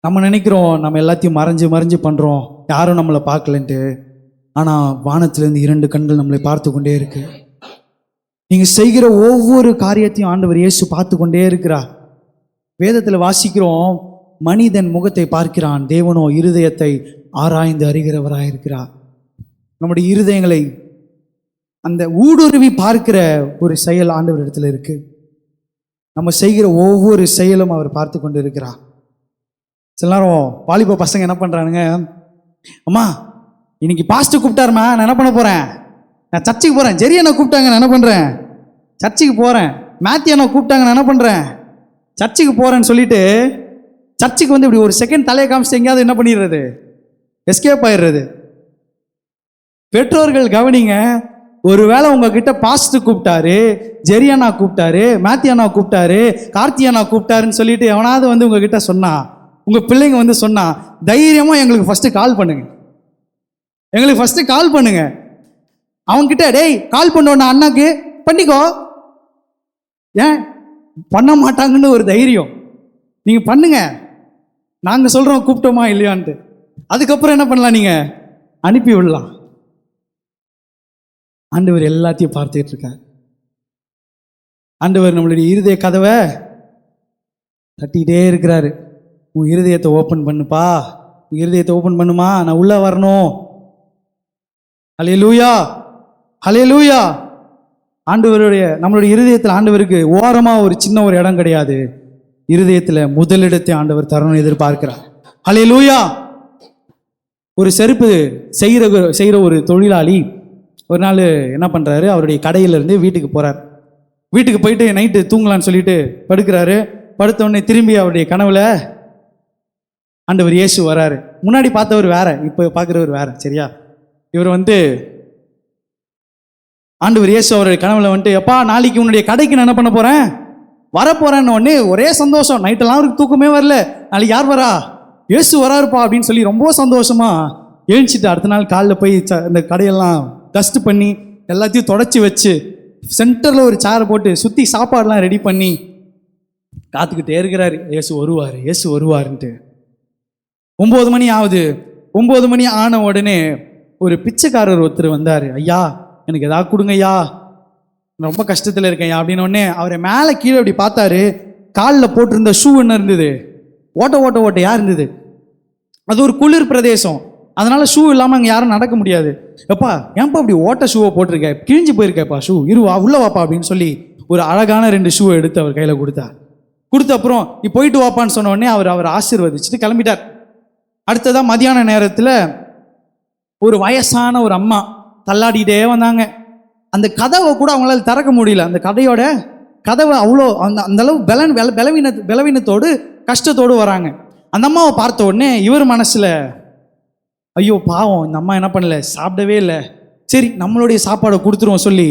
நம்ம நினைக்கிறோம் நம்ம எல்லாத்தையும் மறைஞ்சு பண்ணுறோம், யாரும் நம்மளை பார்க்கலன்ட்டு. ஆனால் வானத்திலேருந்து 2 கண்கள் நம்மளை பார்த்து கொண்டே இருக்கு. நீங்கள் செய்கிற ஒவ்வொரு காரியத்தையும் ஆண்டவர் இயேசு பார்த்து கொண்டே இருக்கிறார். வேதத்தில் வாசிக்கிறோம், மனிதன் முகத்தை பார்க்கிறான், தேவனோ இருதயத்தை ஆராய்ந்து அறிகிறவராக இருக்கிறார். நம்முடைய இருதயங்களை அந்த ஊடுருவி பார்க்கிற ஒரு செயல் ஆண்டவர் இடத்துல இருக்கு. நம்ம செய்கிற ஒவ்வொரு செயலும் அவர் பார்த்து கொண்டு இருக்கிறார். சில நேரம் வாலிப பசங்க என்ன பண்றானுங்க, அம்மா இன்னைக்கு பாஸ்டர் கூப்பிட்டாருமா, நான் என்ன பண்ண போறேன்? நான் சர்ச்சுக்கு போறேன். ஜெரி என்ன கூப்பிட்டாங்க, நான் என்ன பண்றேன்? சர்ச்சுக்கு போறேன். மேத்யூ என்ன கூப்பிட்டாங்க, நான் என்ன பண்றேன்? சர்ச்சுக்கு போறேன்னு சொல்லிட்டு சர்ச்சுக்கு வந்து இப்படி ஒரு செகண்ட் தலையை காமிச்சு எங்கேயாவது என்ன பண்ணிடுறது? எஸ்கேப் ஆயிடுறது. பெற்றோர்கள் கவனிங்க, ஒருவேளை உங்ககிட்ட பாஸ்டர் கூப்பிட்டாரு, ஜெரியானா கூப்பிட்டாரு, மேத்தியானா கூப்பிட்டாரு, கார்த்தியானா கூப்பிட்டாருன்னு சொல்லிட்டு எவனாவது வந்து உங்ககிட்ட சொன்னா, உங்க பிள்ளைங்க வந்து சொன்னா, தைரியமா எங்களுக்கு ஃபர்ஸ்ட் கால் பண்ணுங்க. எங்களுக்கு ஃபர்ஸ்ட் கால் பண்ணுங்க. அவன்கிட்ட டேய் கால் பண்ணோன்னா அண்ணாக்கு பண்ணிக்கோ, ஏன் பண்ண மாட்டாங்கன்னு ஒரு தைரியம். நீங்க பண்ணுங்க, நாங்க சொல்றோம் கூப்பிட்டோமா இல்லையான்ட்டு. அதுக்கப்புறம் என்ன பண்ணலாம், நீங்க அனுப்பி விடலாம். ஆண்டவர் எல்லாத்தையும் பார்த்துட்டு இருக்கார். ஆண்டவர் நம்மளுடைய இருதய கதவை தட்டிக்கிட்டே இருக்கிறாரு. உன் இருதயத்தை ஓப்பன் பண்ணுப்பா, உன் இருதயத்தை ஓப்பன் பண்ணுமா, நான் உள்ள வரணும். ஹல்லேலூயா, ஹல்லேலூயா. ஆண்டவருடைய நம்மளுடைய இருதயத்தில் ஆண்டவருக்கு ஓரமா ஒரு சின்ன ஒரு இடம் கிடையாது. இருதயத்தில் முதலிடத்தை ஆண்டவர் தரணும்னு எதிர்பார்க்கிறார். ஹல்லேலூயா. ஒரு செருப்பு செய்கிற ஒரு தொழிலாளி ஒரு நாள் என்ன பண்ணுறாரு, அவருடைய கடையிலேருந்து வீட்டுக்கு போகிறார். வீட்டுக்கு போயிட்டு நைட்டு தூங்கலான்னு சொல்லிட்டு படுக்கிறாரு. படுத்த உடனே திரும்பி அவருடைய கனவுல ஆண்டவர் இயேசு வராரு. முன்னாடி பார்த்தவர் வேற, இப்போ பார்க்குறவர் வேற. சரியா? இவர் வந்து ஆண்டவர் இயேசு அவருடைய கனவுல வந்துட்டு, எப்பா நாளைக்கு உன்னுடைய கடைக்கு நான் என்ன பண்ண போகிறேன், வரப்போகிறேன்னு உடனே ஒரே சந்தோஷம். நைட்டெல்லாம் அவருக்கு தூக்கமே வரல. நாளைக்கு யார் வரா, இயேசு வராருப்பா அப்படின்னு சொல்லி ரொம்ப சந்தோஷமா எழுந்துச்சிட்டு அடுத்த நாள் காலைல போய் இந்த கடையெல்லாம் டஸ்ட் பண்ணி எல்லாத்தையும் தொடச்சி வச்சு சென்டரில் ஒரு சேரை போட்டு சுற்றி சாப்பாடெலாம் ரெடி பண்ணி காத்துக்கிட்டே இருக்கிறாரு. இயேசு வருவார், இயேசு வருவாருன்ட்டு. 9 மணி ஆகுது. 9 மணி ஆன உடனே ஒரு பிச்சைக்காரர் ஒருத்தர் வந்தார். ஐயா எனக்கு எதாவது கொடுங்க ஐயா, ரொம்ப கஷ்டத்தில் இருக்கேன் அப்படின்னு. உடனே அவரை மேலே கீழே அப்படி பார்த்தாரு. காலில் போட்டிருந்த ஷூ என்ன இருந்தது, ஓட்டையாக இருந்தது. அது ஒரு குளிர் பிரதேசம், அதனால ஷூ இல்லாமல் அங்கே யாரும் நடக்க முடியாது. எப்பா ஏன்ப்பா அப்படி ஓட்ட ஷூவை போட்டிருக்க, கிழிஞ்சு போயிருக்கேப்பா ஷூ, இருவா உள்ள வாப்பா அப்படின்னு சொல்லி ஒரு அழகான 2 ஷூவை எடுத்து அவர் கையில் கொடுத்தார். கொடுத்த அப்புறம் நீ போயிட்டு வாப்பான்னு சொன்ன உடனே அவர் ஆசீர்வதிச்சுட்டு கிளம்பிட்டார். அடுத்ததான் மதியான நேரத்தில் ஒரு வயசான ஒரு அம்மா தள்ளாடிக்கிட்டே வந்தாங்க. அந்த கதவை கூட அவங்களால திறக்க முடியல. அந்த கதையோட கதவை அவ்வளோ அந்த அளவு பலவீனத்தோடு கஷ்டத்தோடு வராங்க. அந்த அம்மாவை பார்த்த உடனே இவர் மனசுல, ஐயோ பாவம் இந்த அம்மா என்ன பண்ணல, சாப்பிடவே இல்லை, சரி நம்மளுடைய சாப்பாடை கொடுத்துருவோம் சொல்லி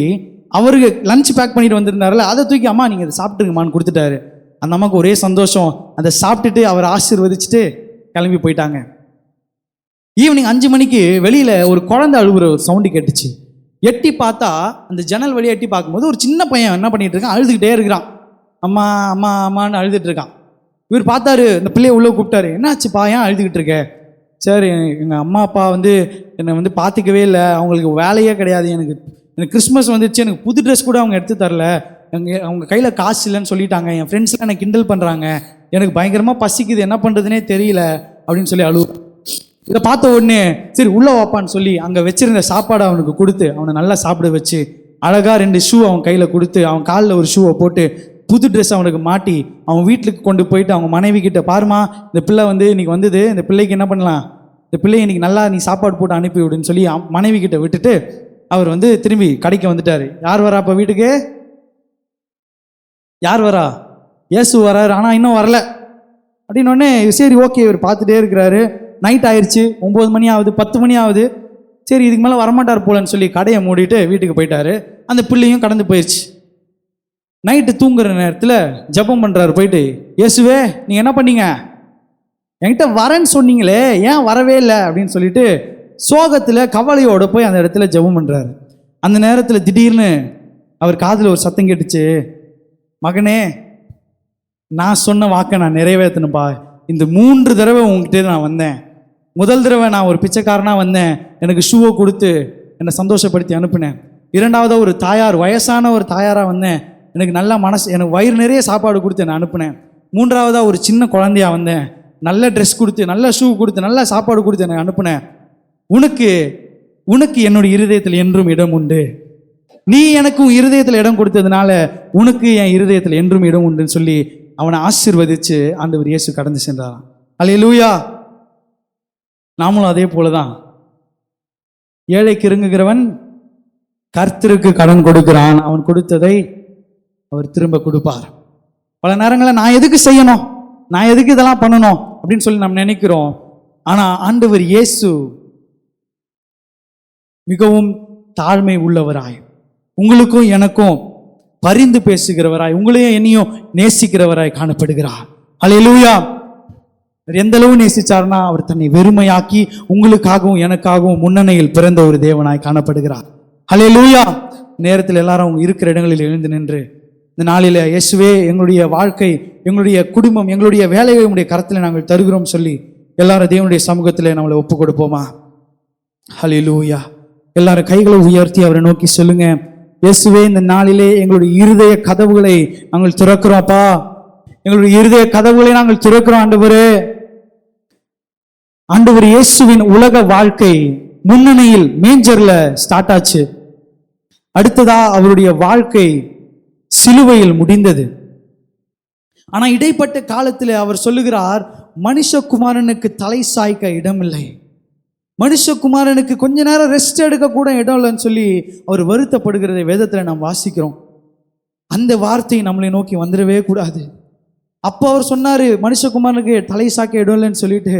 அவருக்கு லஞ்ச் பேக் பண்ணிட்டு வந்திருந்தாருல, அதை தூக்கி அம்மா நீங்கள் அதை சாப்பிட்டுருங்கம்மான்னு கொடுத்துட்டாரு. அந்த அம்மாவுக்கு ஒரே சந்தோஷம். அதை சாப்பிட்டுட்டு அவர் ஆசீர்வதிச்சுட்டு கிளம்பி போயிட்டாங்க. ஈவினிங் 5 மணிக்கு வெளியில் ஒரு குழந்தை அழுகுற ஒரு சவுண்டு கேட்டுச்சு. எட்டி பார்த்தா அந்த ஜன்னல் வழியாக எட்டி பார்க்கும்போது ஒரு சின்ன பையன் என்ன பண்ணிட்டு இருக்கான், அழுதுகிட்டே இருக்கிறான். அம்மா அம்மா அம்மான்னு அழுதுட்டு இருக்கான். இவர் பார்த்தாரு, இந்த பிள்ளைய உள்ளே கூப்பிட்டாரு. என்னாச்சுப்பா ஏன் அழுதுகிட்டு இருக்க? சார் எங்கள் அம்மா அப்பா வந்து என்னை வந்து பார்த்துக்கவே இல்லை, அவங்களுக்கு வேலையே கிடையாது, எனக்கு கிறிஸ்மஸ் வந்துச்சு, எனக்கு புது ட்ரெஸ் கூட அவங்க எடுத்து தரல, அவங்க கையில் காசு இல்லைன்னு சொல்லிட்டாங்க, என் ஃப்ரெண்ட்ஸ்லாம் என்னை கிண்டல் பண்ணுறாங்க, எனக்கு பயங்கரமாக பசிக்குது, என்ன பண்ணுறதுனே தெரியல அப்படின்னு சொல்லி அழுவு. இதை பார்த்த உடனே சரி உள்ளே வாப்பான்னு சொல்லி அங்கே வச்சிருந்த சாப்பாடை அவனுக்கு கொடுத்து அவனை நல்லா சாப்பிட வச்சு அழகாக 2 ஷூ அவன் கையில் கொடுத்து அவன் காலில் ஒரு ஷூவை போட்டு புது ட்ரெஸ் அவனுக்கு மாட்டி அவன் வீட்டுக்கு கொண்டு போயிட்டு அவங்க மனைவி கிட்ட, பாருமா இந்த பிள்ளை வந்து இன்னைக்கு வந்தது, இந்த பிள்ளைக்கு என்ன பண்ணலாம், இந்த பிள்ளையை இன்னைக்கு நல்லா நீ சாப்பாடு போட்டு அனுப்பி விடுன்னு சொல்லி மனைவி கிட்ட விட்டுட்டு அவர் வந்து திரும்பி கடைக்கு வந்துட்டாரு. யார் வரா அப்போ வீட்டுக்கு, யார் வரா, இயேசு வராரு, ஆனால் இன்னும் வரல அப்படின்னோடனே சரி ஓகே இவர் பார்த்துட்டே இருக்கிறாரு. நைட் ஆயிடுச்சு, 9 மணி ஆகுது, 10 மணி ஆகுது. சரி இதுக்கு மேலே வரமாட்டார் போலன்னு சொல்லி கடையை மூடிட்டு வீட்டுக்கு போயிட்டாரு. அந்த பிள்ளையும் கடந்து போயிடுச்சு. நைட்டு தூங்குற நேரத்தில் ஜெபம் பண்ணுறாரு. போயிட்டு, இயேசுவே நீங்கள் என்ன பண்ணீங்க, என்கிட்ட வரேன்னு சொன்னீங்களே ஏன் வரவே இல்லை அப்படின்னு சொல்லிட்டு சோகத்தில் கவலையோடு போய் அந்த இடத்துல ஜெபம் பண்ணுறாரு. அந்த நேரத்தில் திடீர்னு அவர் காதில் ஒரு சத்தம் கேட்டுச்சு, மகனே நான் சொன்ன வாக்கை நான் நிறைவேற்றணுப்பா, இந்த 3 தடவை உங்ககிட்ட நான் வந்தேன். முதல் தடவை நான் ஒரு பிச்சைக்காரனாக வந்தேன், எனக்கு ஷூவை கொடுத்து என்னை சந்தோஷப்படுத்தி அனுப்பினேன். 2வது ஒரு தாயார், வயசான ஒரு தாயாராக வந்தேன், எனக்கு நல்ல மனசு, எனக்கு வயிறு நிறைய சாப்பாடு கொடுத்து என்னை அனுப்பினேன். 3வதாக ஒரு சின்ன குழந்தையாக வந்தேன், நல்ல ட்ரெஸ் கொடுத்து நல்ல ஷூ கொடுத்து நல்ல சாப்பாடு கொடுத்து எனக்கு அனுப்பினேன். உனக்கு என்னுடைய இருதயத்தில் என்றும் இடம் உண்டு, நீ எனக்கு உன் இருதயத்தில் இடம் கொடுத்ததுனால உனக்கு என் இருதயத்தில் என்றும் இடம் உண்டுன்னு சொல்லி அவனை ஆசீர்வதிச்சு ஆண்டவர் இயேசு கடந்து சென்றாராம். அல்லேலூயா. நாமளும் அதே போலதான். ஏழைக்கு இறங்குகிறவன் கர்த்தருக்கு கடன் கொடுக்கிறான், அவன் கொடுத்ததை அவர் திரும்ப கொடுப்பார். பல நேரங்களில் நான் எதுக்கு செய்யணும், நான் எதுக்கு இதெல்லாம் பண்ணணும் அப்படின்னு சொல்லி நம்ம நினைக்கிறோம். ஆனா ஆண்டவர் இயேசு மிகவும் தாழ்மை உள்ளவராய், உங்களுக்கும் எனக்கும் பரிந்து பேசுகிறவராய், உங்களையும் என்னையும் நேசிக்கிறவராய் காணப்படுகிறார். அல்லேலூயா. எந்த அளவு நேசிச்சார்னா அவர் தன்னை வெறுமையாக்கி உங்களுக்காகவும் எனக்காகவும் முன்னணியில் பிறந்த ஒரு தேவனாய் காணப்படுகிறார். அல்லேலூயா. நேரத்தில் எல்லாரும் இருக்கிற இடங்களில் எழுந்து நின்று இந்த நாளில் இயேசுவே எங்களுடைய வாழ்க்கை, எங்களுடைய குடும்பம், எங்களுடைய வேலையை உங்களுடைய கரத்தில் நாங்கள் தருகிறோம் சொல்லி எல்லாரும் தேவனுடைய சமூகத்தில் நம்மளை ஒப்பு கொடுப்போமா? அல்லேலூயா. எல்லாரும் கைகளை உயர்த்தி அவரை நோக்கி சொல்லுங்க, இயேசுவே இந்த நாளிலே எங்களுடைய இருதய கதவுகளை நாங்கள் திறக்கிறோம்ப்பா, எங்களுடைய இருதய கதவுகளை நாங்கள் திறக்கிறோம் ஆண்டவரே. ஆண்டவர் இயேசுவின் உலக வாழ்க்கை முன்னணியில் மேஞ்சர்ல ஸ்டார்ட் ஆச்சு. அடுத்ததா அவருடைய வாழ்க்கை சிலுவையில் முடிந்தது. ஆனா இடைப்பட்ட காலத்தில் அவர் சொல்லுகிறார், மனுஷகுமாரனுக்கு தலை சாய்க்க இடமில்லை, மனுஷகுமாரனுக்கு கொஞ்ச நேரம் ரெஸ்ட் எடுக்க கூட இடம் இல்லைன்னு சொல்லி அவர் வருத்தப்படுகிறதை வேதத்தில் நாம் வாசிக்கிறோம். அந்த வார்த்தை நம்மளை நோக்கி வந்துடவே கூடாது. அப்போ அவர் சொன்னார் மனுஷகுமாரனுக்கு தலை சாக்க இடம் இல்லைன்னு சொல்லிட்டு,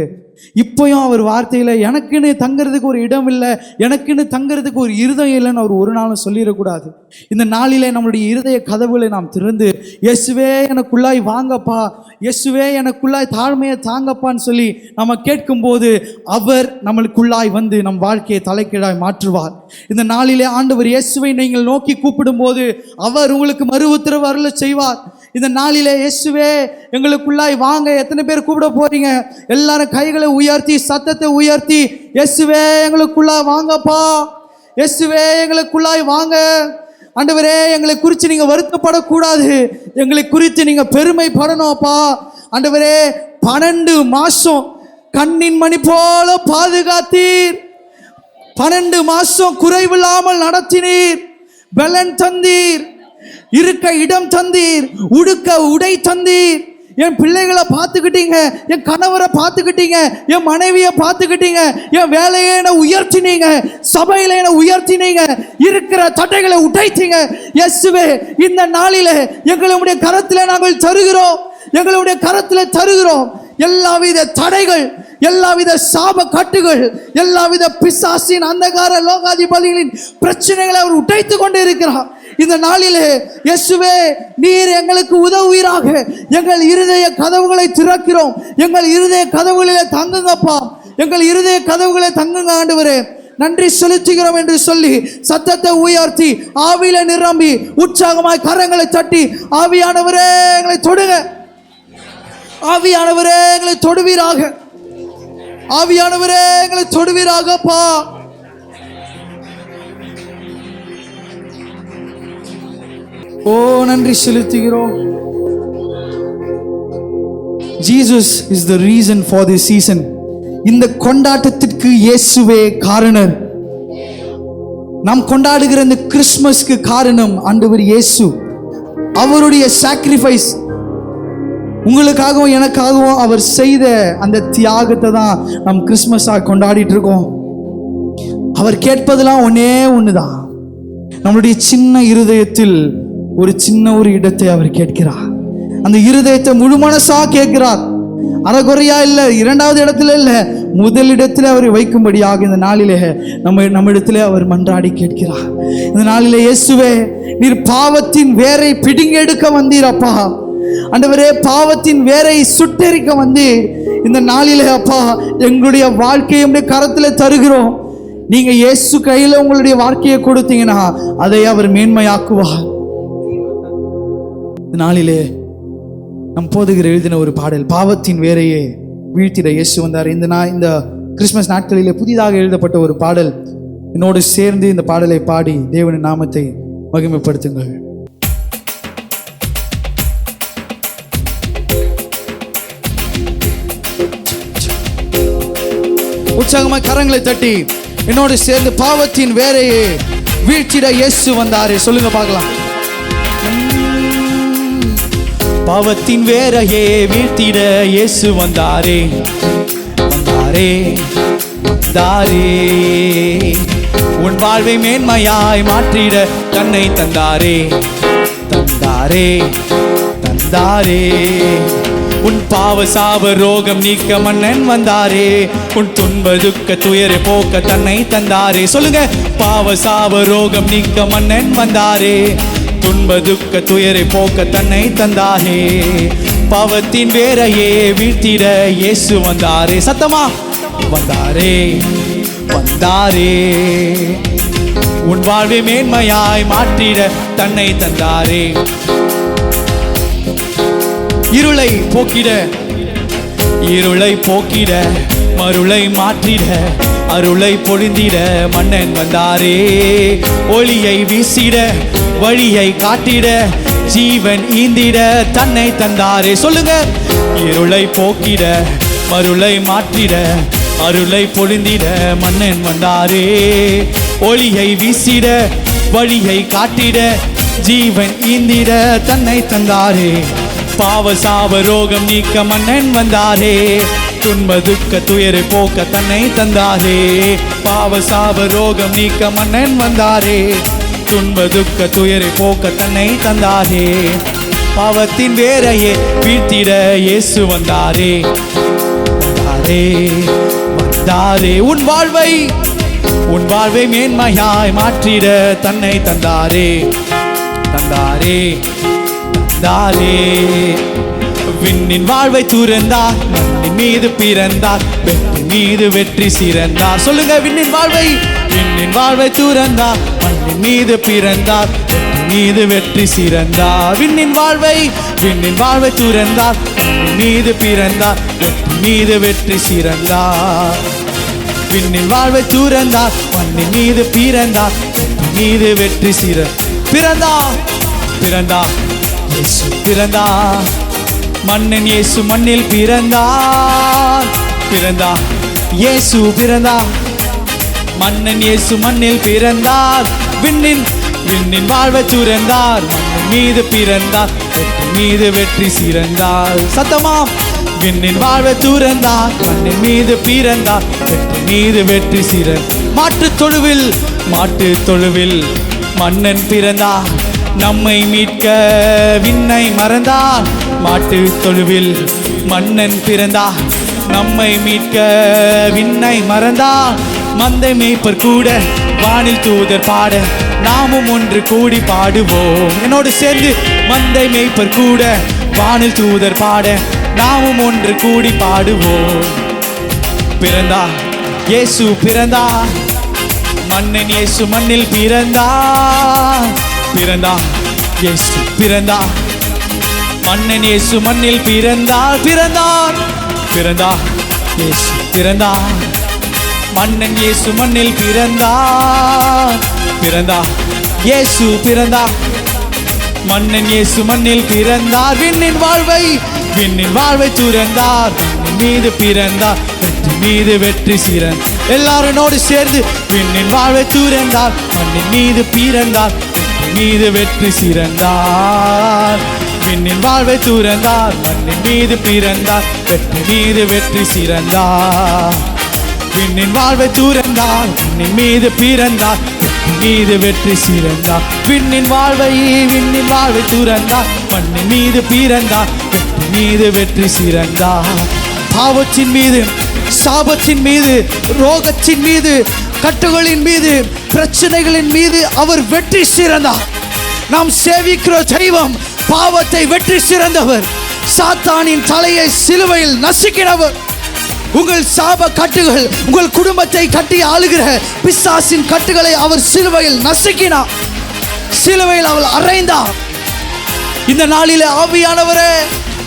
இப்போயும் அவர் வார்த்தையில் எனக்குன்னு தங்கிறதுக்கு ஒரு இடம் இல்லை, எனக்குன்னு தங்கிறதுக்கு ஒரு இருதயம் இல்லைன்னு அவர் ஒரு நாளும் சொல்லிடக்கூடாது. இந்த நாளிலே நம்மளுடைய இருதய கதவுகளை நாம் திறந்து, இயேசுவே எனக்குள்ளாய் வாங்கப்பா, இயேசுவே எனக்குள்ளாய் தாழ்மையை தாங்கப்பான்னு சொல்லி நம்ம கேட்கும்போது அவர் நம்மளுக்குள்ளாய் வந்து நம் வாழ்க்கையை தலைக்கீழாய் மாற்றுவார். இந்த நாளிலே ஆண்டவர் இயேசுவை நீங்கள் நோக்கி கூப்பிடும்போது அவர் உங்களுக்கு மறு உத்தரவு அருள செய்வார். இந்த நாளிலே இயேசுவே எங்களுக்குள்ளாய் வாங்க. எத்தனை பேர் கூப்பிட போறீங்க? எல்லாரும் கைகளை உயர்த்தி சத்தத்தை உயர்த்தி, இயேசுவே எங்களுக்குள்ளாய் வாங்கப்பா, இயேசுவே எங்களுக்குள்ளாய் வாங்க. ஆண்டவரே எங்களை குறித்து நீங்க வருத்தப்படக்கூடாது, எங்களை குறித்து நீங்க பெருமைப்படணும்ப்பா. ஆண்டவரே 12 மாசம் கண்ணின் மணி போல பாதுகாத்தீர், 12 மாசம் குறைவில்லாமல் நடத்தினீர், பலன் தந்தீர், இருக்க இடம் தந்தீர், உடுக்க உடை தந்தீர். என் பிள்ளைகளை பார்த்துக்கிட்டீங்க, என் கணவரை பார்த்துக்கிட்டீங்க, என் மனைவியை பார்த்துக்கிட்டீங்க, என் வேலையை என்ன உயர்த்தினீங்க, சபையில என்ன உயர்த்தினீங்க, இருக்கிற தடைகளை உடைத்தீங்க. இயேசுவே இந்த நாளிலே எங்களுடைய கரத்தில் நாங்கள் தருகிறோம், எங்களுடைய கரத்தில் தருகிறோம். எல்லாவித தடைகள், எல்லாவித சாப கட்டுகள், எல்லாவித பிசாசின் அந்தகார லோகாதிபதிகளின் பிரச்சனைகளை அவர் உடைத்து கொண்டு இருக்கிறார். இந்த நாளிலே இயேசுவே நீர் எங்களுக்கு உதவுவீராக. எங்கள் இருதய கதவுகளை திறக்கிறோம், எங்கள் இருதய கதவுகளிலே தங்குங்கப்பா, எங்கள் இருதய கதவுகளை தங்குங்க ஆண்டவரே. நன்றி செலுத்துகிறோம் என்று சொல்லி சத்தத்தை உயர்த்தி ஆவியில நிரம்பி உற்சாகமாய் கரங்களை தட்டி, ஆவியானவரே எங்களை தொடுங்க, ஆவியானவரே எங்களை தொடுவீராக, ஆவியானவரே எங்களை தொடுவீராகப்பா. ஓ நன்றி செலுத்துகிறோம். Jesus is the reason for this season. இந்த கொண்டாட்டத்திற்கு இயேசுவே காரணர். நாம் கொண்டாடுகிற இந்த கிறிஸ்மஸ்க்கு காரணம் ஆண்டவர் இயேசு. அவருடைய சாக்ரிஃபைஸ், உங்களுக்காகவும் எனக்காகவும் அவர் செய்த அந்த தியாகத்தை தான் நாம் கிறிஸ்மஸாக கொண்டாடிட்டு இருக்கோம். அவர் கேட்பதெல்லாம் ஒன்னே ஒண்ணுதான், நம்மளுடைய சின்ன இருதயத்தில் ஒரு சின்ன ஒரு இடத்தை அவர் கேட்கிறார். அந்த இருதயத்தை முழு மனசா கேட்கிறார், அறகுறையா இல்லை, இரண்டாவது இடத்துல இல்லை, முதலிடத்தில் அவர் வைக்கும்படியாக இந்த நாளிலே நம்மிடத்திலே அவர் மன்றாடி கேட்கிறார். இந்த நாளிலே இயேசுவே நீர் பாவத்தின் வேரை பிடுங்கி எடுக்க வந்தீரப்பா. ஆண்டவரே பாவத்தின் வேரை சுட்டெரிக்க வந்தீர். இந்த நாளிலே அப்பா எங்களுடைய வாழ்க்கையை உம்முடைய கரத்தில் தருகிறோம். நீங்க இயேசு கையில உங்களுடைய வாழ்க்கையை கொடுத்தீங்கன்னா அதை அவர் மேன்மையாக்குவார். இந்த நாளிலே நம் போதுகிற எழுதின ஒரு பாடல், பாவத்தின் வேரையே வீழ்த்திட இயேசு வந்தார். இந்த கிறிஸ்மஸ் நாட்களிலே புதிதாக எழுதப்பட்ட ஒரு பாடல். என்னோடு சேர்ந்து இந்த பாடலை பாடி தேவனின் நாமத்தை மகிமைப்படுத்துங்கள். உற்சாகமாக கரங்களை தட்டி என்னோடு சேர்ந்து பாவத்தின் வேரையே வீழ்த்திட இயேசு வந்தாரே சொல்லுங்க பார்க்கலாம். பாவத்தின் வேரையே வீழ்த்திட இயேசு வந்தாரே, வந்தாரே, வந்தாரே. உன் வாழ்வை மேன்மையாய் மாற்றிட தன்னை தந்தாரே, தந்தாரே, தந்தாரே. உன் பாவ சாப ரோகம் நீக்க மன்னன் வந்தாரே, உன் துன்ப துக்க துயரை போக்க தன்னை தந்தாரே. சொல்லுங்க, பாவ சாப ரோகம் நீக்க மன்னன் வந்தாரே, துன்ப துக்க துயரை போக்க தன்னை தந்தாரே. பாவத்தின் வேரையே வீழ்த்திட இயேசு வந்தாரே. சத்தமா வந்தாரே, வந்தாரே. உன் வாழ்வை மேன்மையாய் மாற்றிட தன்னை தந்தாரே. இருளை போக்கிட, இருளை போக்கிட, மருளை மாற்றிட, அருளை பொழிந்திட மன்னன் வந்தாரே. ஒளியை வீசிட, வழியை காட்டிட, ஜீவன் ஈந்திட தன்னை தந்தாரே. சொல்லுங்க, இருளை போக்கிட, மருளை மாற்றிட, அருளை பொழிந்திட மன்னன் வந்தாரே. ஒளியை வீசிட, வழியை காட்டிட, ஜீவன் ஈந்திட தன்னை தந்தாரே. பாவ சாப ரோகம் நீக்க மன்னன் வந்தாரே, துன்ப துக்க துயரை போக்க தன்னை தந்தாரே. பாவ சாப ரோகம் நீக்க மன்னன் வந்தாரே, துன்ப துக்க துயரை போக்க தன்னை தந்தாரே. பாவத்தின் வேரையே வீழ்த்திட இயேசு வந்தாரே, வந்தாரே, வந்தாரே. உன் வாழ்வை, உன் வாழ்வை மேன்மையாய் மாற்றிட தன்னை தந்தாரே, தந்தாரே, தந்தாரே. விண்ணின் வாழ்வை துறந்தார், மண்ணின் மீது பிறந்தார், வெற்றி மீது வெற்றி சிறந்தார். சொல்லுங்க, விண்ணின் வாழ்வை, விண்ணின் வாழ்வை துறந்தார், மண்ணின் மீது பிறந்தார், வெற்றி மீது வெற்றி சிறந்தார். விண்ணின் வாழ்வை, விண்ணின் வாழ்வை துறந்தார், மண்ணின் மீது பிறந்தார், வெற்றி மீது வெற்றி சிறந்தார். விண்ணின் வாழ்வை துறந்தார், மண்ணின் மீது பிறந்தார், வெற்றி மீது வெற்றி பிறந்தார், பிறந்தார். இயேசு பிறந்தார், மன்னன் இயேசு மண்ணில் பிறந்தார், பிறந்தார். இயேசு பிறந்தார், மன்னன் இயேசு மண்ணில் பிறந்தார். விண்ணின், விண்ணின் வாழ்வை துறந்தார், மண்ணின் மீது பிறந்தார், வெற்றி மீது வெற்றி சிறந்தார். சத்தமா, விண்ணின் வாழ்வை துறந்தார், மண்ணின் மீது பிறந்தார், வெற்றி மீது வெற்றி சிறந்தார். மாட்டு தொழுவில், மாட்டு தொழுவில் மன்னன் பிறந்தார், நம்மை மீட்க விண்ணை மறந்தார். மாட்டு தொழுவில் மன்னன் பிறந்தார், நம்மை மீட்க விண்ணை மறந்தார். மந்தை மேய்ப்பர் கூட வானில் தூதர் பாட, நாமும் ஒன்று கூடி பாடுவோம். என்னோடு சேர்ந்து, மந்தை மேய்ப்பர் கூட வானில் தூதர் பாட, நாமும் ஒன்று கூடி பாடுவோம். பிறந்தார் இயேசு பிறந்தார், மன்னன் இயேசு மண்ணில் பிறந்தார், பிறந்தார். இயேசு பிறந்தார், மன்னன் இயேசு மண்ணில் பிறந்தார், பிறந்தார், பிறந்தார். இயேசு பிறந்தார், மன்னன் இயேசு மண்ணில் பிறந்தார், பிறந்தார். இயேசு பிறந்தார், மன்னன் இயேசு மண்ணில் பிறந்தார். விண்ணின் வாழ்வை, விண்ணின் வாழ்வை துறந்தார், மண்ணின் மீது பிறந்தார், வெற்றி மீது வெற்றி சிறந்தார். எல்லாரோடு சேர்ந்து, விண்ணின் வாழ்வை துறந்தார், மண்ணின் மீது பிறந்தார், வெற்றி மீது வெற்றி சிறந்தார். விண்ணின் வாழ்வை துறந்தார், மண்ணின் மீது பிறந்தார், வெற்றி மீது வெற்றி சிறந்தார். விண்ணின் வாழ்வை துறந்தார், மண்ணின் மீது பிறந்தார், வெற்றி மீது வெற்றி சிறந்தார். விண்ணின் வாழ்வை, விண்ணின் வாழ்வை துறந்தார், மண்ணின் மீது பிறந்தார், வெற்றி மீது வெற்றி சிறந்தார். பாவத்தின் மீது, சாபத்தின் மீது, ரோகத்தின் மீது, கட்டுகளின் மீது, பிரச்சனைகளின் மீது அவர் வெற்றி சிறந்தார். நாம் சேவிக்கிற தெய்வம் பாவத்தை வெற்றி சிறந்தவர், சாத்தானின் தலையை சிலுவையில் நசுக்கினவர். உங்கள் சாப கட்டுகள், உங்கள் குடும்பத்தை கட்டி ஆளுகிற பிசாசின் கட்டுகளை அவர் சிலுவையில் நசுக்கினார், சிலுவையில் அவள் அறைந்தார். இந்த நாளிலே ஆவியானவரே,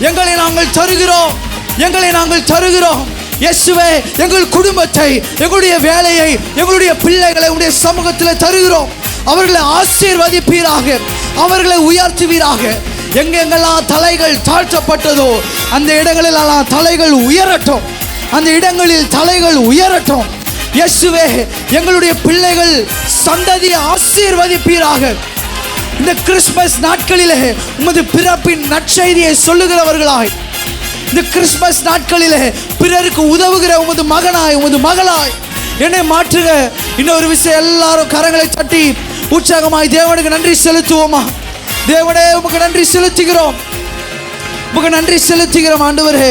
எங்களை நாங்கள் தருகிறோம், எங்களை நாங்கள் தருகிறோம். இயேசுவே, எங்கள் குடும்பத்தை, எங்களுடைய வேலையை, எங்களுடைய பிள்ளைகளை உடைய சமூகத்தில் தருகிறோம். அவர்களை ஆசீர்வதிப்பீராக, அவர்களை உயர்த்துவீராக. எங்கெங்கெல்லாம் தலைகள் தாழ்த்தப்பட்டதோ அந்த இடங்களிலெல்லாம் தலைகள் உயரட்டும், அந்த இடங்களில் தலைகள் உயரட்டும். இயேசுவே, எங்களுடைய பிள்ளைகள் சந்ததியை ஆசீர்வதிப்பீராக. இந்த கிறிஸ்மஸ் நாட்களிலே உமது பிறப்பின் நற்செய்தியை சொல்லுகிறவர்களாய், இந்த கிறிஸ்மஸ் நாட்களிலே பிறருக்கு உதவுகிற உமது மகனாய், உமது மகளாய் என்னை மாற்றுக. இன்னொரு விஷயம், எல்லாரும் கரங்களை தட்டி உற்சாகமாய் தேவனுக்கு நன்றி செலுத்துவோமா? தேவனே, உமக்கு நன்றி செலுத்துகிறோம். உமக்கு நன்றி செலுத்துகிறோம் ஆண்டவரே.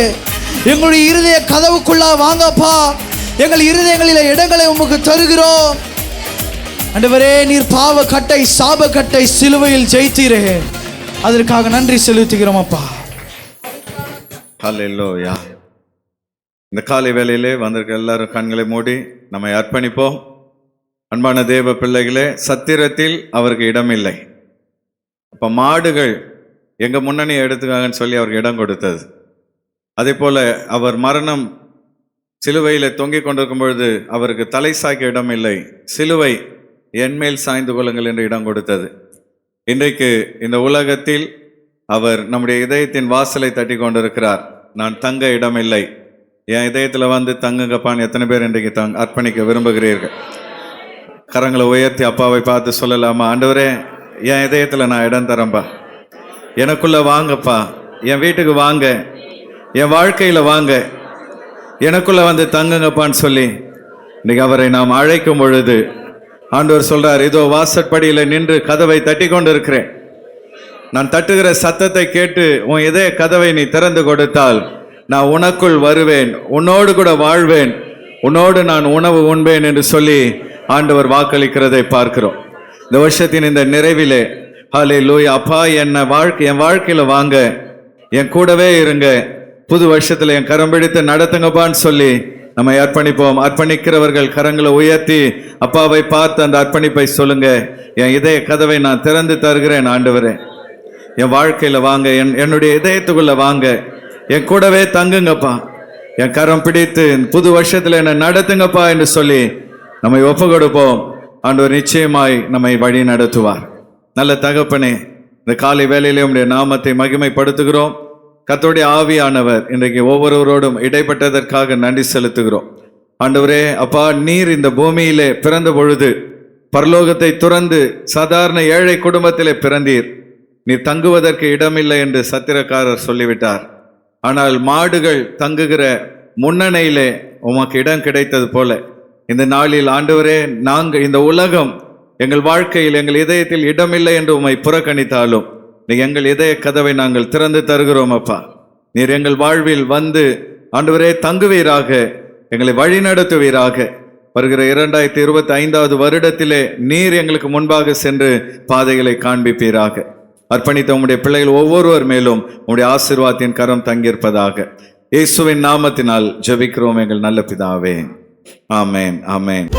எங்களுடைய இருதய கதவுக்குள்ளா வாங்கப்பா. எங்கள் இருதயங்களில் இடங்களை உமக்கு தருகிறோம் ஆண்டவரே. நீர் பாவ கட்டை சாப கட்டை சிலுவையில் ஜெயித்தீரே, அதற்காக நன்றி செலுத்துகிறோம் அப்பா. ஹல்லேலூயா. இந்த காலை வேளையிலே வந்திருக்க எல்லாரும் கண்களை மூடி நம்மை அர்ப்பணிப்போம். அன்பான தேவ பிள்ளைகளே, சத்திரத்தில் அவருக்கு இடமில்லை. அப்போ மாடுகள் எங்கள் முன்னணியை எடுத்துக்காங்கன்னு சொல்லி அவருக்கு இடம் கொடுத்தது. அதே போல் அவர் மரணம் சிலுவையில் தொங்கிக் கொண்டிருக்கும் பொழுது அவருக்கு தலை சாய்க்க இடம் இல்லை. சிலுவை என்மேல் சாய்ந்து கொள்ளுங்கள் என்று இடம் கொடுத்தது. இன்றைக்கு இந்த உலகத்தில் அவர் நம்முடைய இதயத்தின் வாசலை தட்டி கொண்டிருக்கிறார். நான் தங்க இடமில்லை, என் இதயத்தில் வந்து தங்குங்கப்பான்னு எத்தனை பேர் இன்றைக்கு அர்ப்பணிக்க விரும்புகிறீர்கள்? கரங்களை உயர்த்தி அப்பாவை பார்த்து சொல்லலாமா? ஆண்டவரே, என் இதயத்தில் நான் இடம் தரேன்பா, எனக்குள்ளே வாங்கப்பா, என் வீட்டுக்கு வாங்க, என் வாழ்க்கையில் வாங்க, எனக்குள்ளே வந்து தங்குங்கப்பான்னு சொல்லி இன்னைக்கு அவரை நாம் அழைக்கும் பொழுது ஆண்டவர் சொல்றார், இதோ வாசற்படியில் நின்று கதவை தட்டி கொண்டு இருக்கிறேன். நான் தட்டுகிற சத்தத்தை கேட்டு உன் இதய கதவை நீ திறந்து கொடுத்தால் நான் உனக்குள் வருவேன், உன்னோடு கூட வாழ்வேன், உன்னோடு நான் உணவு உண்பேன் என்று சொல்லி ஆண்டவர் வாக்களிக்கிறதை பார்க்கிறோம். இந்த வருஷத்தின் இந்த நிறைவிலே ஹல்லேலூயா. அப்பா, என் வாழ்க்கையில் வாங்க, என் கூடவே இருங்க, புது வருஷத்தில் என் கரம் பிடித்து நடத்துங்கப்பான்னு சொல்லி நம்ம அர்ப்பணிப்போம். அர்ப்பணிக்கிறவர்கள் கரங்களை உயர்த்தி அப்பாவை பார்த்து அந்த அர்ப்பணிப்பை சொல்லுங்க. என் இதய கதவை நான் திறந்து தருகிறேன் ஆண்டவரே, என் வாழ்க்கையில் வாங்க, என்னுடைய இதயத்துக்குள்ள வாங்க, என் கூடவே தங்குங்கப்பா, என் கரம் பிடித்து புது வருஷத்தில் என்னை நடத்துங்கப்பா என்று சொல்லி நம்மை ஒப்பு கொடுப்போம். ஆண்டவர் நிச்சயமாய் நம்மை வழி நடத்துவார். நல்ல தகப்பனே, இந்த காலை வேளையிலே உம்முடைய நாமத்தை மகிமைப்படுத்துகிறோம். கர்த்தருடைய ஆவியானவர் இன்றைக்கு ஒவ்வொருவரோடும் இடைப்பட்டதற்காக நன்றி செலுத்துகிறோம். ஆண்டவரே அப்பா, நீர் இந்த பூமியிலே பிறந்த பொழுது பரலோகத்தை துறந்து சாதாரண ஏழை குடும்பத்திலே பிறந்தீர். நீர் தங்குவதற்கு இடமில்லை என்று சத்திரக்காரர் சொல்லிவிட்டார். ஆனால் மாடுகள் தங்குகிற முன்னணையிலே உமக்கு இடம் கிடைத்தது போல இந்த நாளில் ஆண்டவரே, நாங்கள் இந்த உலகம் எங்கள் வாழ்க்கையில் எங்கள் இதயத்தில் இடமில்லை என்று உம்மை புறக்கணித்தாலும் எங்கள் இதய கதவை நாங்கள் திறந்து தருகிறோம் அப்பா. நீர் எங்கள் வாழ்வில் வந்து ஆண்டவரே தங்குவீராக, எங்களை வழி நடத்துவீராக. வருகிற 2025 வருடத்திலே நீர் எங்களுக்கு முன்பாக சென்று பாதைகளை காண்பிப்பீராக. அர்ப்பணித்த உம்முடைய பிள்ளைகள் ஒவ்வொருவர் மேலும் உம்முடைய ஆசீர்வாதத்தின் கரம் தங்கியிருப்பதாக இயேசுவின் நாமத்தினால் ஜெபிக்கிறோம் எங்கள் நல்ல பிதாவே. ஆமென், ஆமென்.